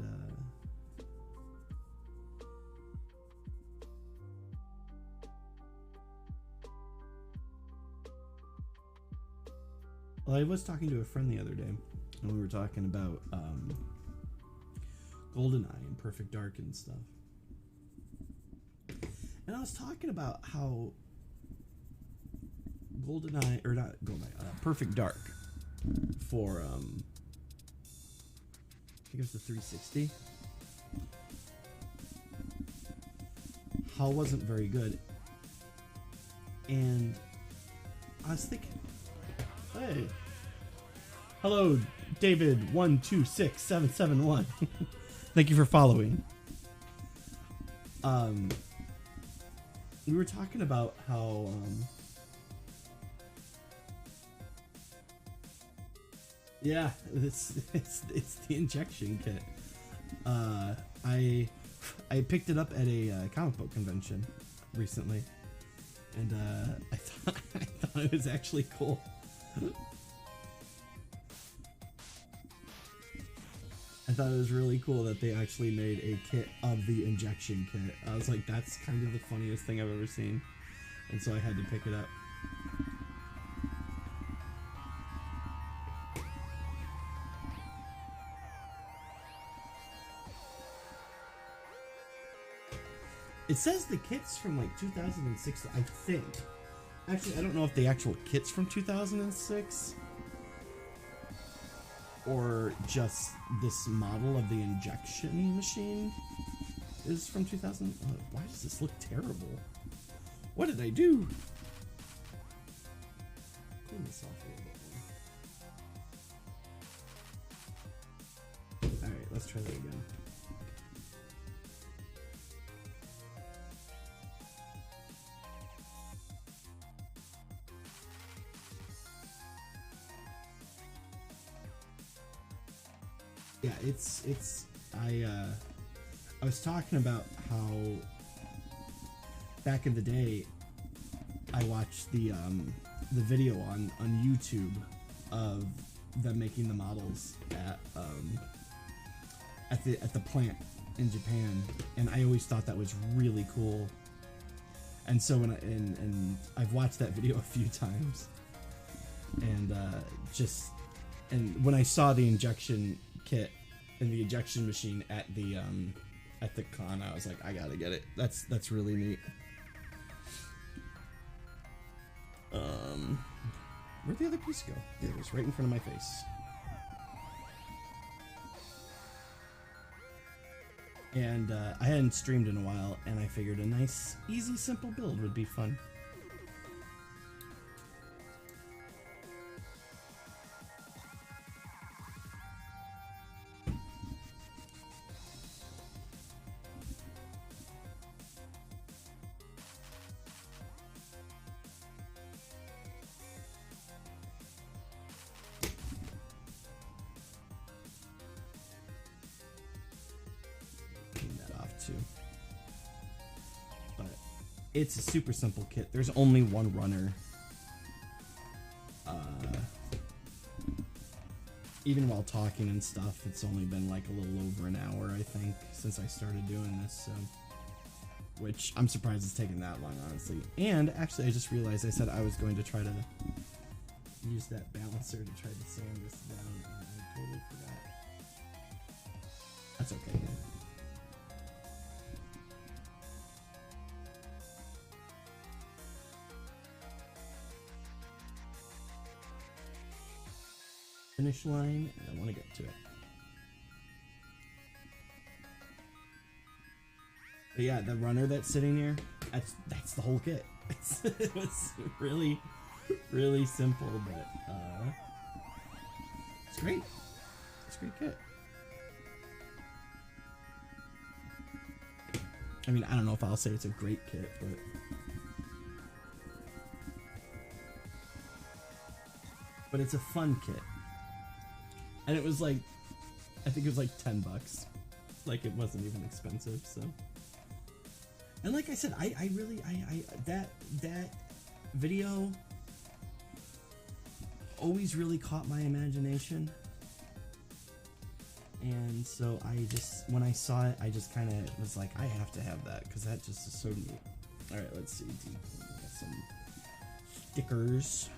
well, I was talking to a friend the other day, and we were talking about GoldenEye and Perfect Dark and stuff. And I was talking about how Perfect Dark for I think it was the 360. How it wasn't very good. And I was thinking, hey, hello, David 126771. Thank you for following. We were talking about how yeah, it's the injection kit. I picked it up at a comic book convention recently, and I thought it was actually cool. I thought it was really cool that they actually made a kit of the injection kit. I was like, that's kind of the funniest thing I've ever seen. And so I had to pick it up. It says the kit's from like 2006, I think. Actually, I don't know if the actual kit's from 2006. Or just this model of the injection machine is from 2000. Why does this look terrible? What did I do? Clean this off a little bit more. Alright, let's try that again. Yeah, it's I was talking about how back in the day I watched the video on YouTube of them making the models at the plant in Japan, and I always thought that was really cool. And so and I've watched that video a few times, and when I saw the injection kit and the injection machine at the con, I was like, I gotta get it. That's really neat. Where'd the other piece go? There it was, right in front of my face. And I hadn't streamed in a while, and I figured a nice, easy, simple build would be fun. Too. But it's a super simple kit. There's only one runner. Even while talking and stuff, it's only been like a little over an hour, I think, since I started doing this, so which I'm surprised it's taken that long, honestly. And actually I just realized I said I was going to try to use that balancer to try to sand this down, and I totally forgot. That's okay. Finish line, and I want to get to it. But yeah, the runner that's sitting here, that's the whole kit. It was really, really simple, but it's great. It's a great kit. I mean, I don't know if I'll say it's a great kit, but it's a fun kit. And it was like, I think it was like $10. Like, it wasn't even expensive, so. And like I said, I really, that video always really caught my imagination. And so when I saw it, I just kind of was like, I have to have that, because that just is so neat. Alright, let's see. We got some stickers.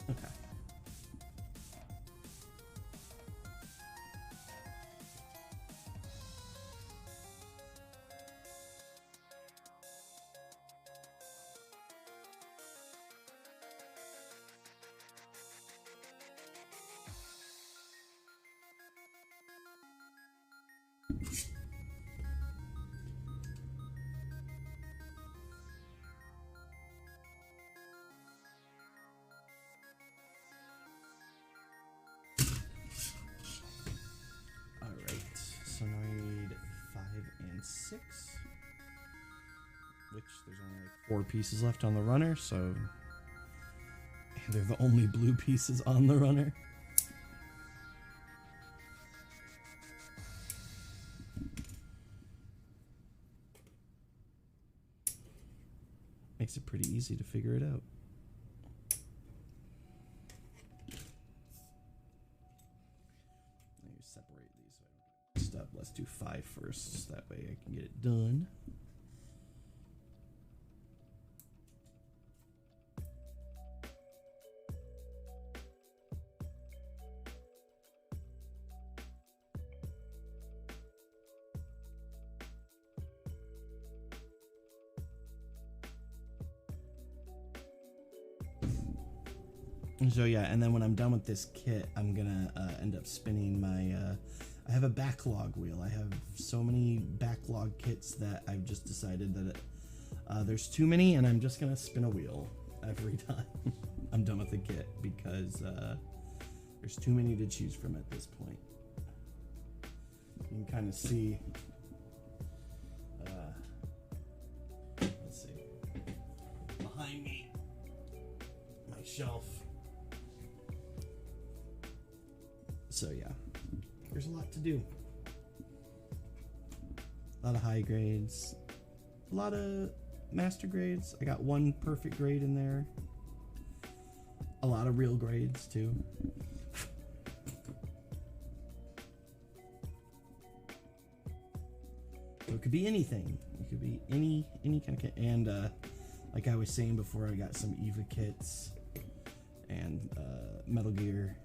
Okay. So now I need 5 and 6, which there's only like 4 pieces left on the runner, so they're the only blue pieces on the runner. Makes it pretty easy to figure it out. Separate these so I don't get mixed up. Let's do 5 first, so that way I can get it done. So yeah, and then when I'm done with this kit, I'm gonna end up spinning my, I have a backlog wheel. I have so many backlog kits that I've just decided that there's too many, and I'm just gonna spin a wheel every time I'm done with the kit, because there's too many to choose from at this point. You can kind of see behind me. My shelf. So yeah, there's a lot to do. A lot of high grades, a lot of master grades. I got one perfect grade in there. A lot of real grades too. So it could be anything. It could be any kind of kit. And like I was saying before, I got some EVA kits and Metal Gear.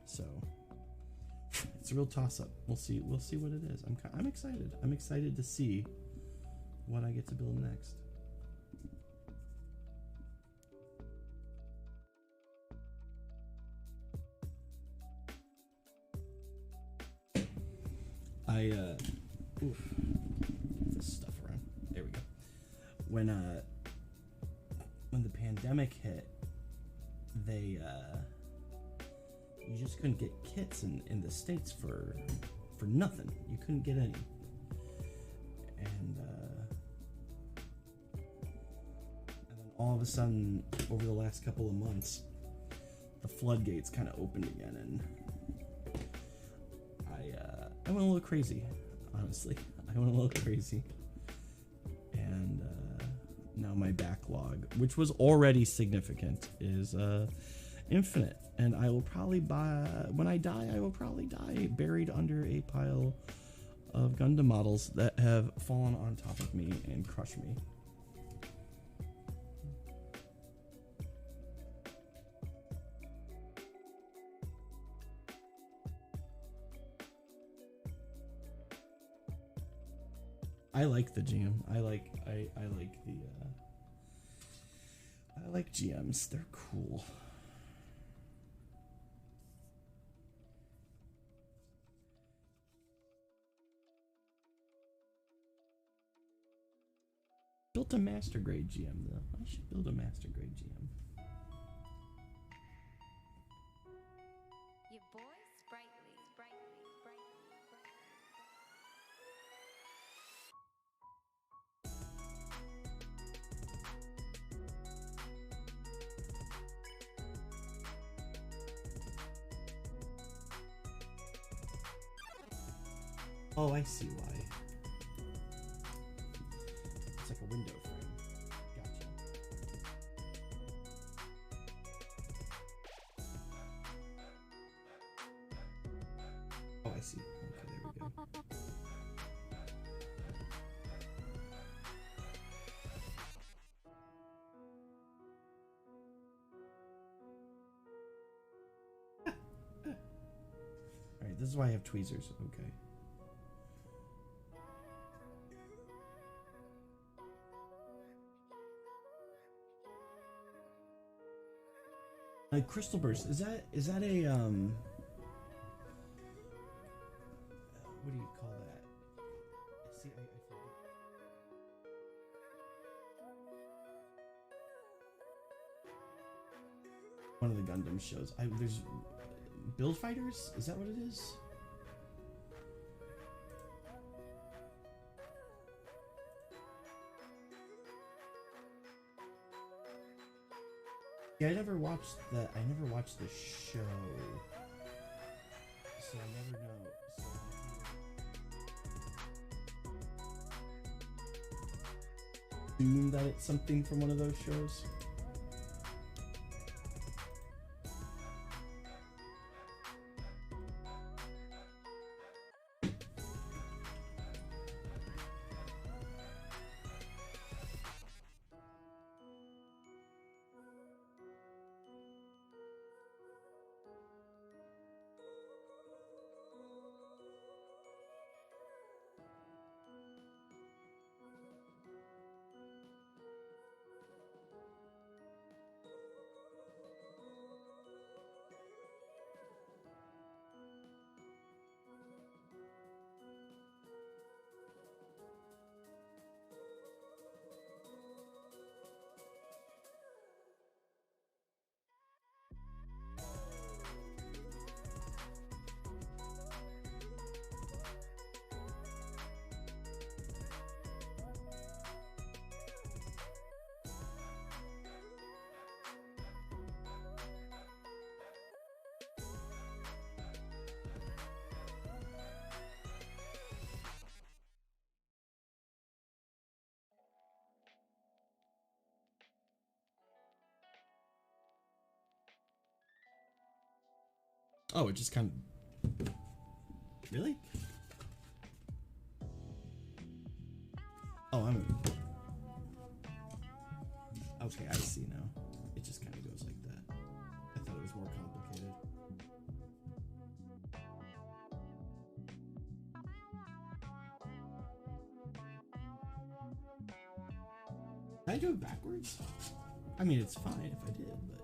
So it's a real toss-up. We'll see what it is. I'm excited. I'm excited to see what I get to build next. Oof, get this stuff around. There we go. When the pandemic hit, they you just couldn't get kits in the States for nothing. You couldn't get any. And then all of a sudden, over the last couple of months, the floodgates kind of opened again, and I went a little crazy, honestly. I went a little crazy. And now my backlog, which was already significant, is infinite. And I will probably when I die, I will probably die buried under a pile of Gundam models that have fallen on top of me and crushed me. I like the GM. I like GMs. They're cool. Built a master grade GM though. I should build a master grade GM. Your boy sprightly. Oh, I see why. It's like a window frame. Gotcha. Oh, I see. Okay, there we go. Alright, this is why I have tweezers. Okay. Crystal Burst, is that a what do you call that? See, I forget. One of the Gundam shows. There's Build Fighters? Is that what it is? Yeah, I never watched the show, so I never know. So I assume that it's something from one of those shows. Oh, it just kind of... Really? Oh, I'm... Okay, I see now. It just kind of goes like that. I thought it was more complicated. Can I do it backwards? I mean, it's fine if I did, but...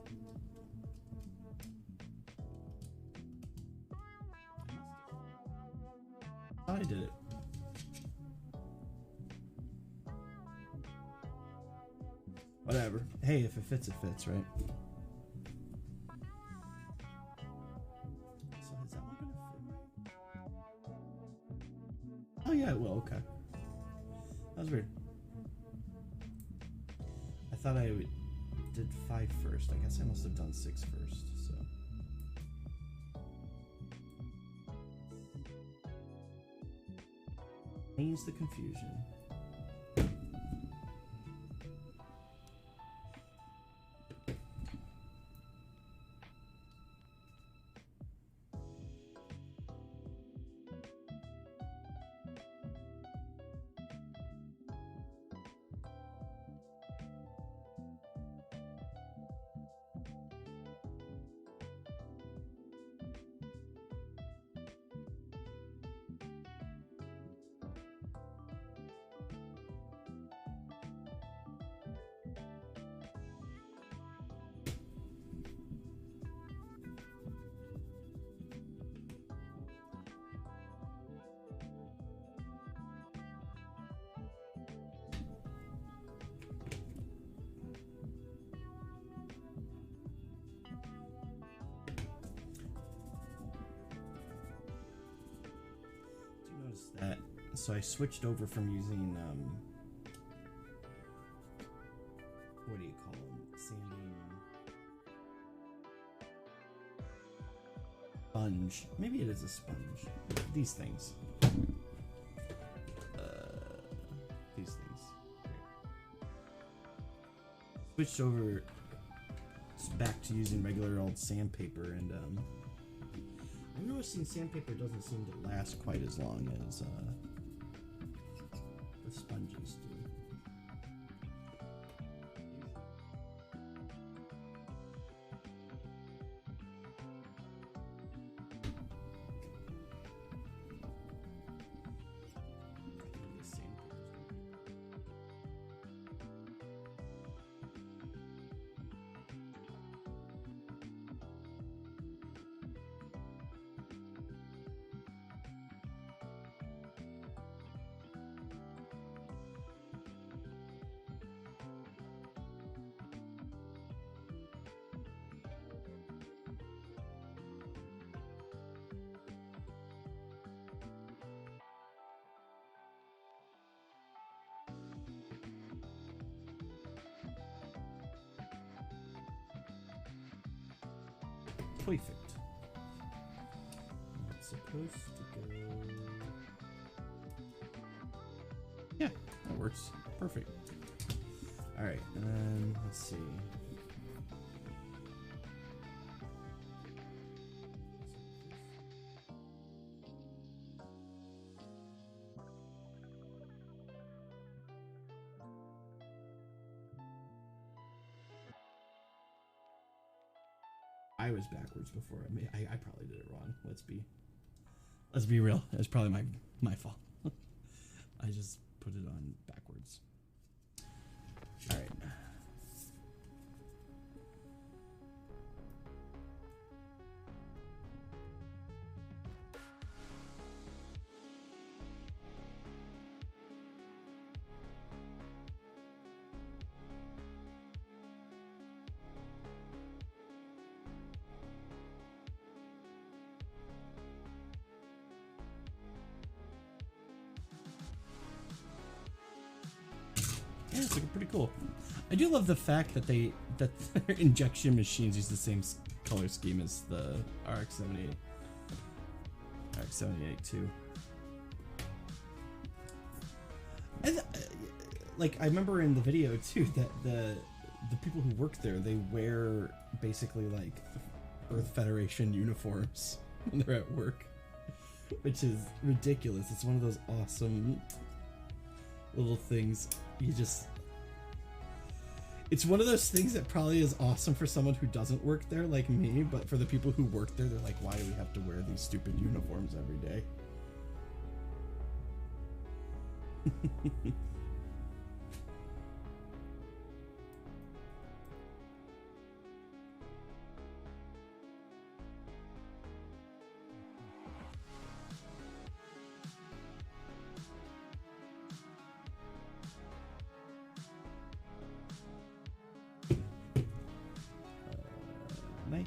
I thought I did it. Whatever. Hey, if it fits, it fits, right? So is that one gonna fit right? Oh yeah, it will. Okay. That was weird. I thought I did 5 first. I guess I must have done 6 first. So. Ease the confusion. That so I switched over from using what do you call them, sanding sponge, maybe it is a sponge, these things switched over back to using regular old sandpaper, and I'm noticing sandpaper doesn't seem to last quite as long as the sponges do. Perfect. It's supposed to go. Yeah, that works. Perfect. All right, and then let's see. I was backwards before. I probably did it wrong. Let's be real. It's probably my fault. I just put it on backwards. All right. Yeah, it's looking pretty cool. I do love the fact that their injection machines use the same color scheme as the RX-78. RX-78 too. And like I remember in the video too that the people who work there, they wear basically like Earth Federation uniforms when they're at work, which is ridiculous. It's one of those awesome little things. It's one of those things that probably is awesome for someone who doesn't work there like me, but for the people who work there, they're like, why do we have to wear these stupid uniforms every day? Knife.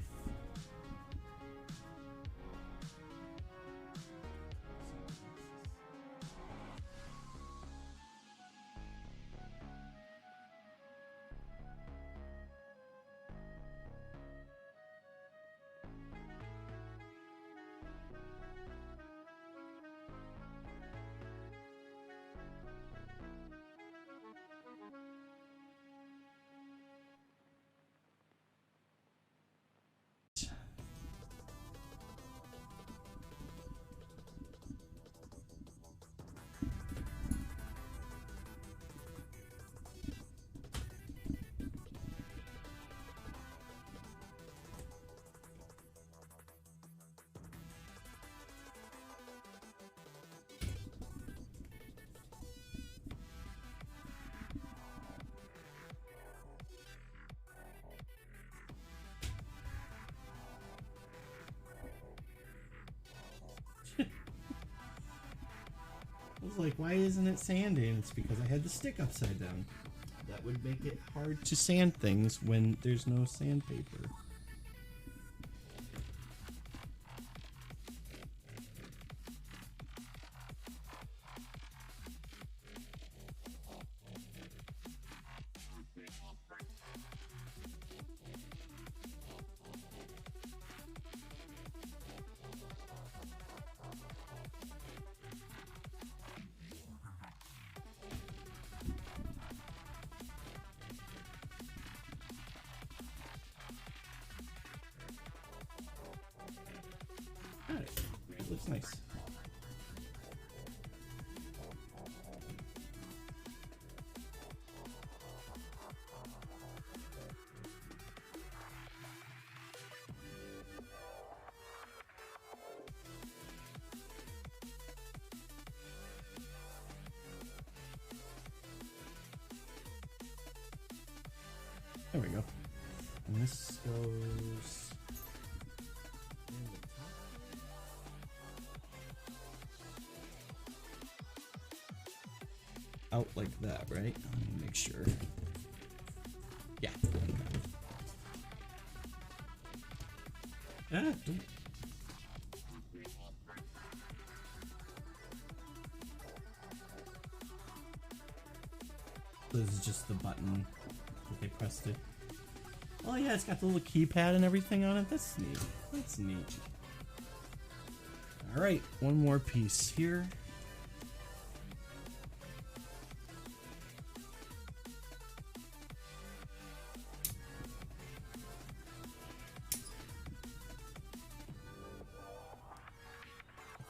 I was like, why isn't it sanding? It's because I had the stick upside down. That would make it hard to sand things when there's no sandpaper. Got it. It looks nice. There we go. And this goes in the top. Out like that, right? Let me make sure. Yeah. Ah, don't. This is just the button that they pressed it. Oh yeah, it's got the little keypad and everything on it. That's neat. That's neat. All right, one more piece here.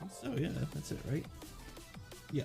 I think so, yeah, that's it, right? Yeah.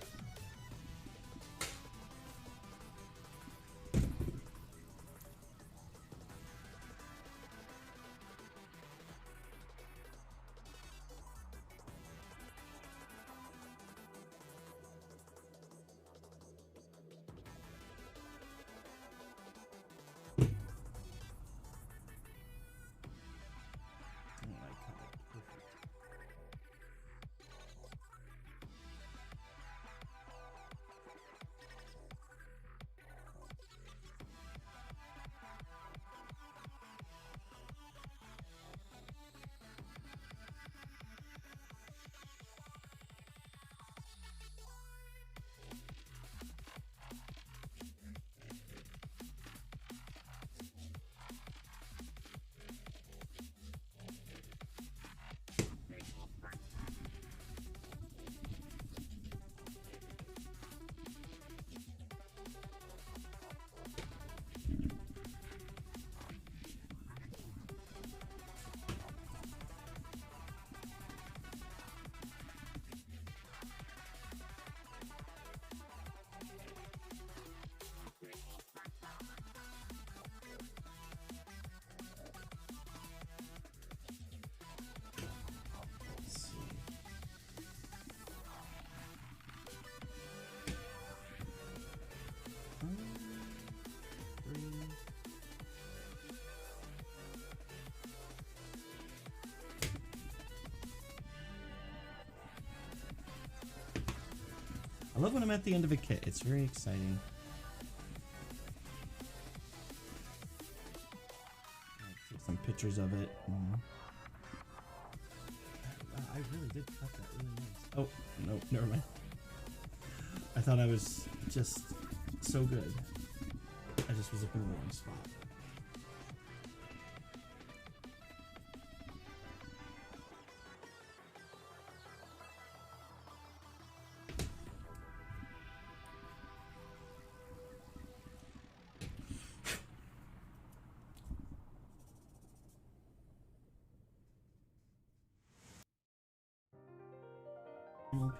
love when I'm at the end of a kit. It's very exciting. I'll take some pictures of it. I really did cut that really nice. Oh, no, never mind. I thought I was just so good. I just was looking in the wrong spot.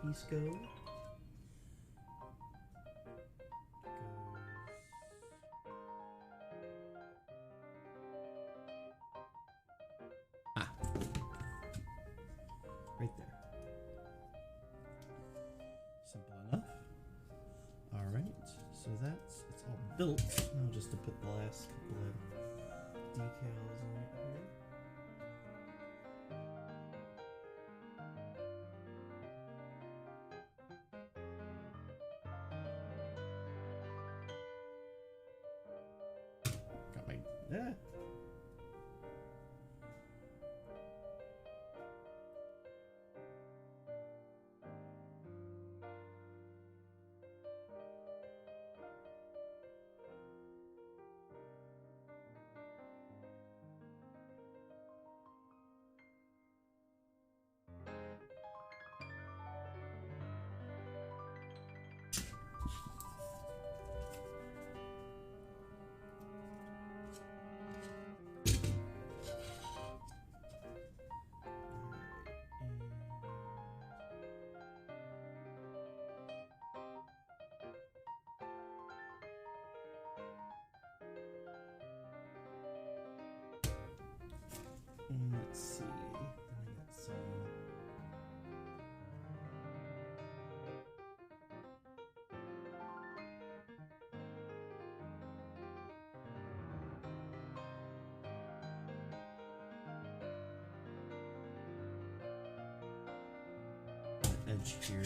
Piece go. Right there. Simple enough. All right, so it's all built. Now just to put the last couple of decals on it here. Got my let's see. Then I got some. Edge here.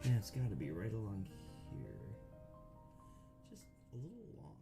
Yeah, it's got to be right along here. Just a little long,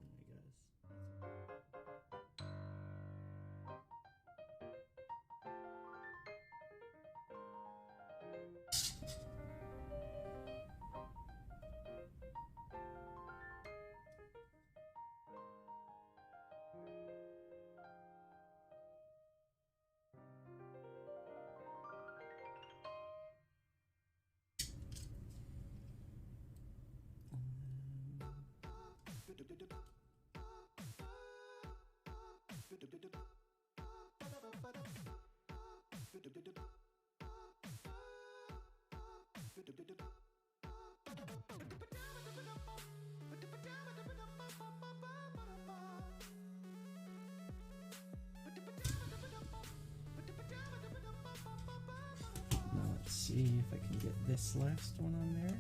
Now let's see if I can get this last one on there.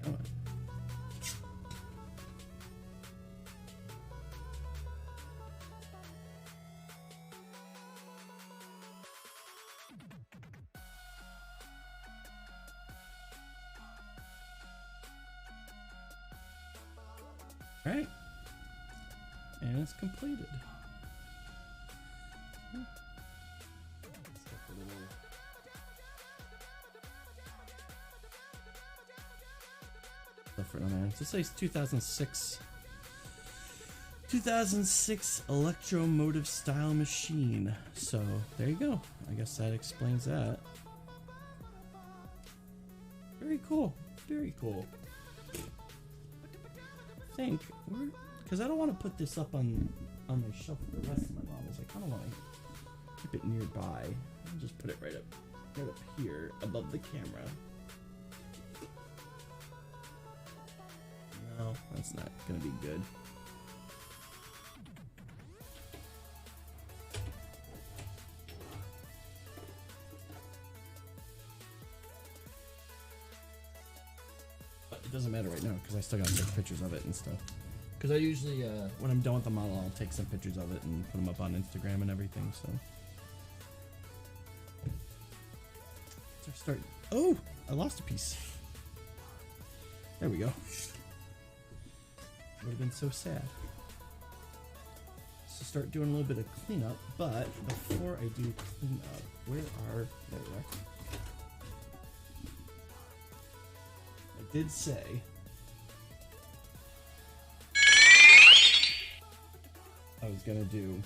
Come on. Right, and it's completed. Stuff right on there. This says 2006 Electromotive style machine. So there you go. I guess that explains that. Very cool. Very cool. I think because I don't want to put this up on my shelf with the rest of my models. I kind of want to keep it nearby. I'll just put it right up right up here above the camera. No, that's not gonna be good. But it doesn't matter right now because I still gotta take pictures of it and stuff. Because I usually, when I'm done with the model, I'll take some pictures of it and put them up on Instagram and everything. So, let's start. Oh, I lost a piece. There we go. Would have been so sad. So start doing a little bit of cleanup, but before I do cleanup, there we are. I did say I was gonna do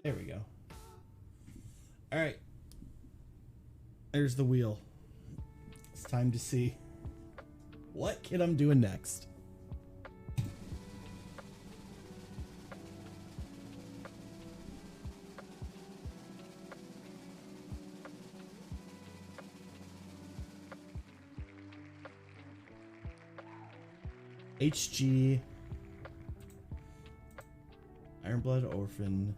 there we go. All right. There's the wheel. It's time to see what kit I'm doing next. HG Ironblood Orphan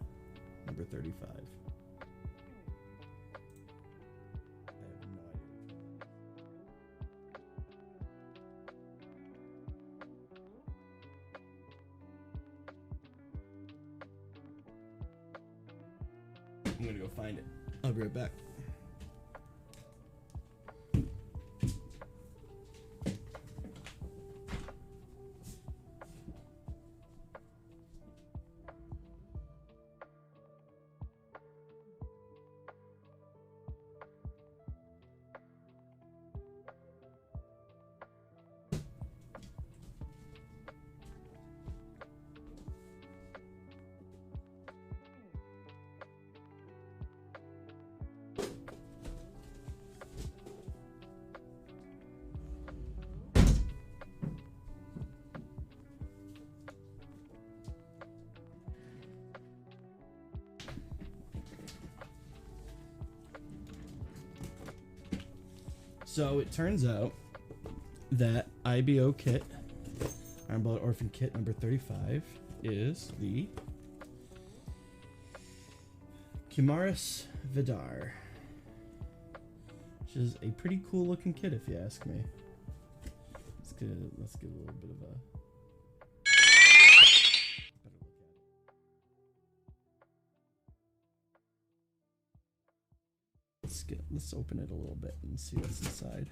number 35. I have no idea. I'm gonna go find it. I'll be right back. So it turns out that IBO kit, Ironblood Orphan kit number 35, is the Chimaris Vidar, which is a pretty cool looking kit if you ask me. Let's get a little bit of a let's open it a little bit and see what's inside.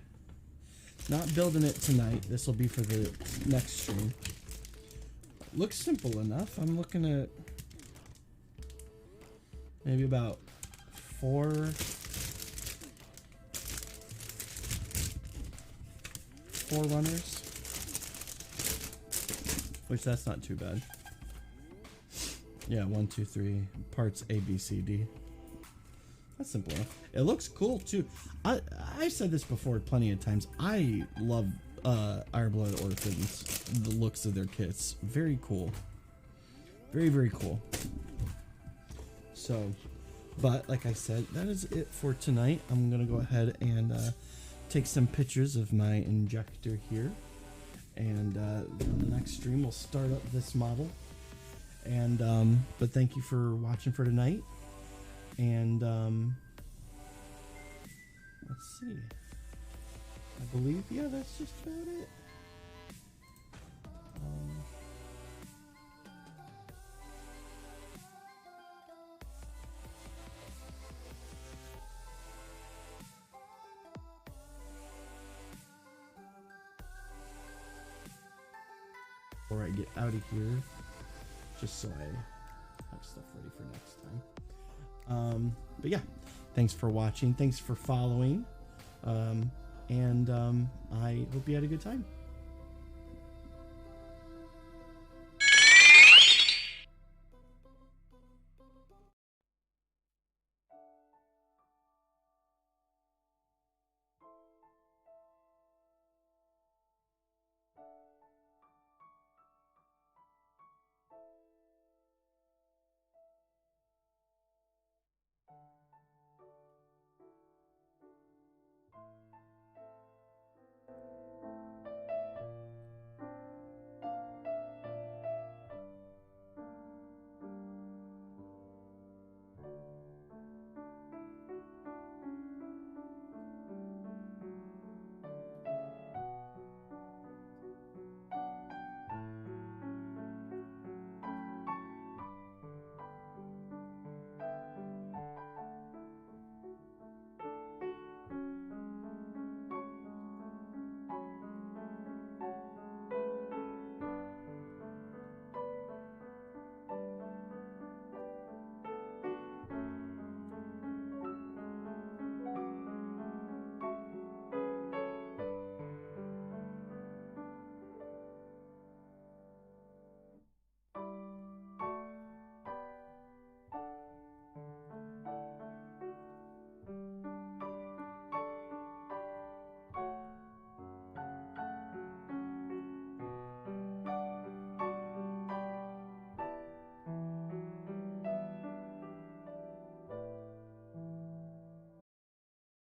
Not building it tonight. This will be for the next stream. Looks simple enough. I'm looking at maybe about four runners, which that's not too bad. Yeah, 1, 2, 3 parts A, B, C, D. That's simple enough. It looks cool too. I've said this before plenty of times. I love Ironblood Orphans. The looks of their kits, very cool. Very, very cool. So, but like I said, that is it for tonight. I'm gonna go ahead and take some pictures of my injector here, and on the next stream we'll start up this model. And but thank you for watching for tonight. And let's see. I believe, yeah, that's just about it. Before I get out of here, just so I have stuff ready for next time. But yeah, thanks for watching, thanks for following, and I hope you had a good time.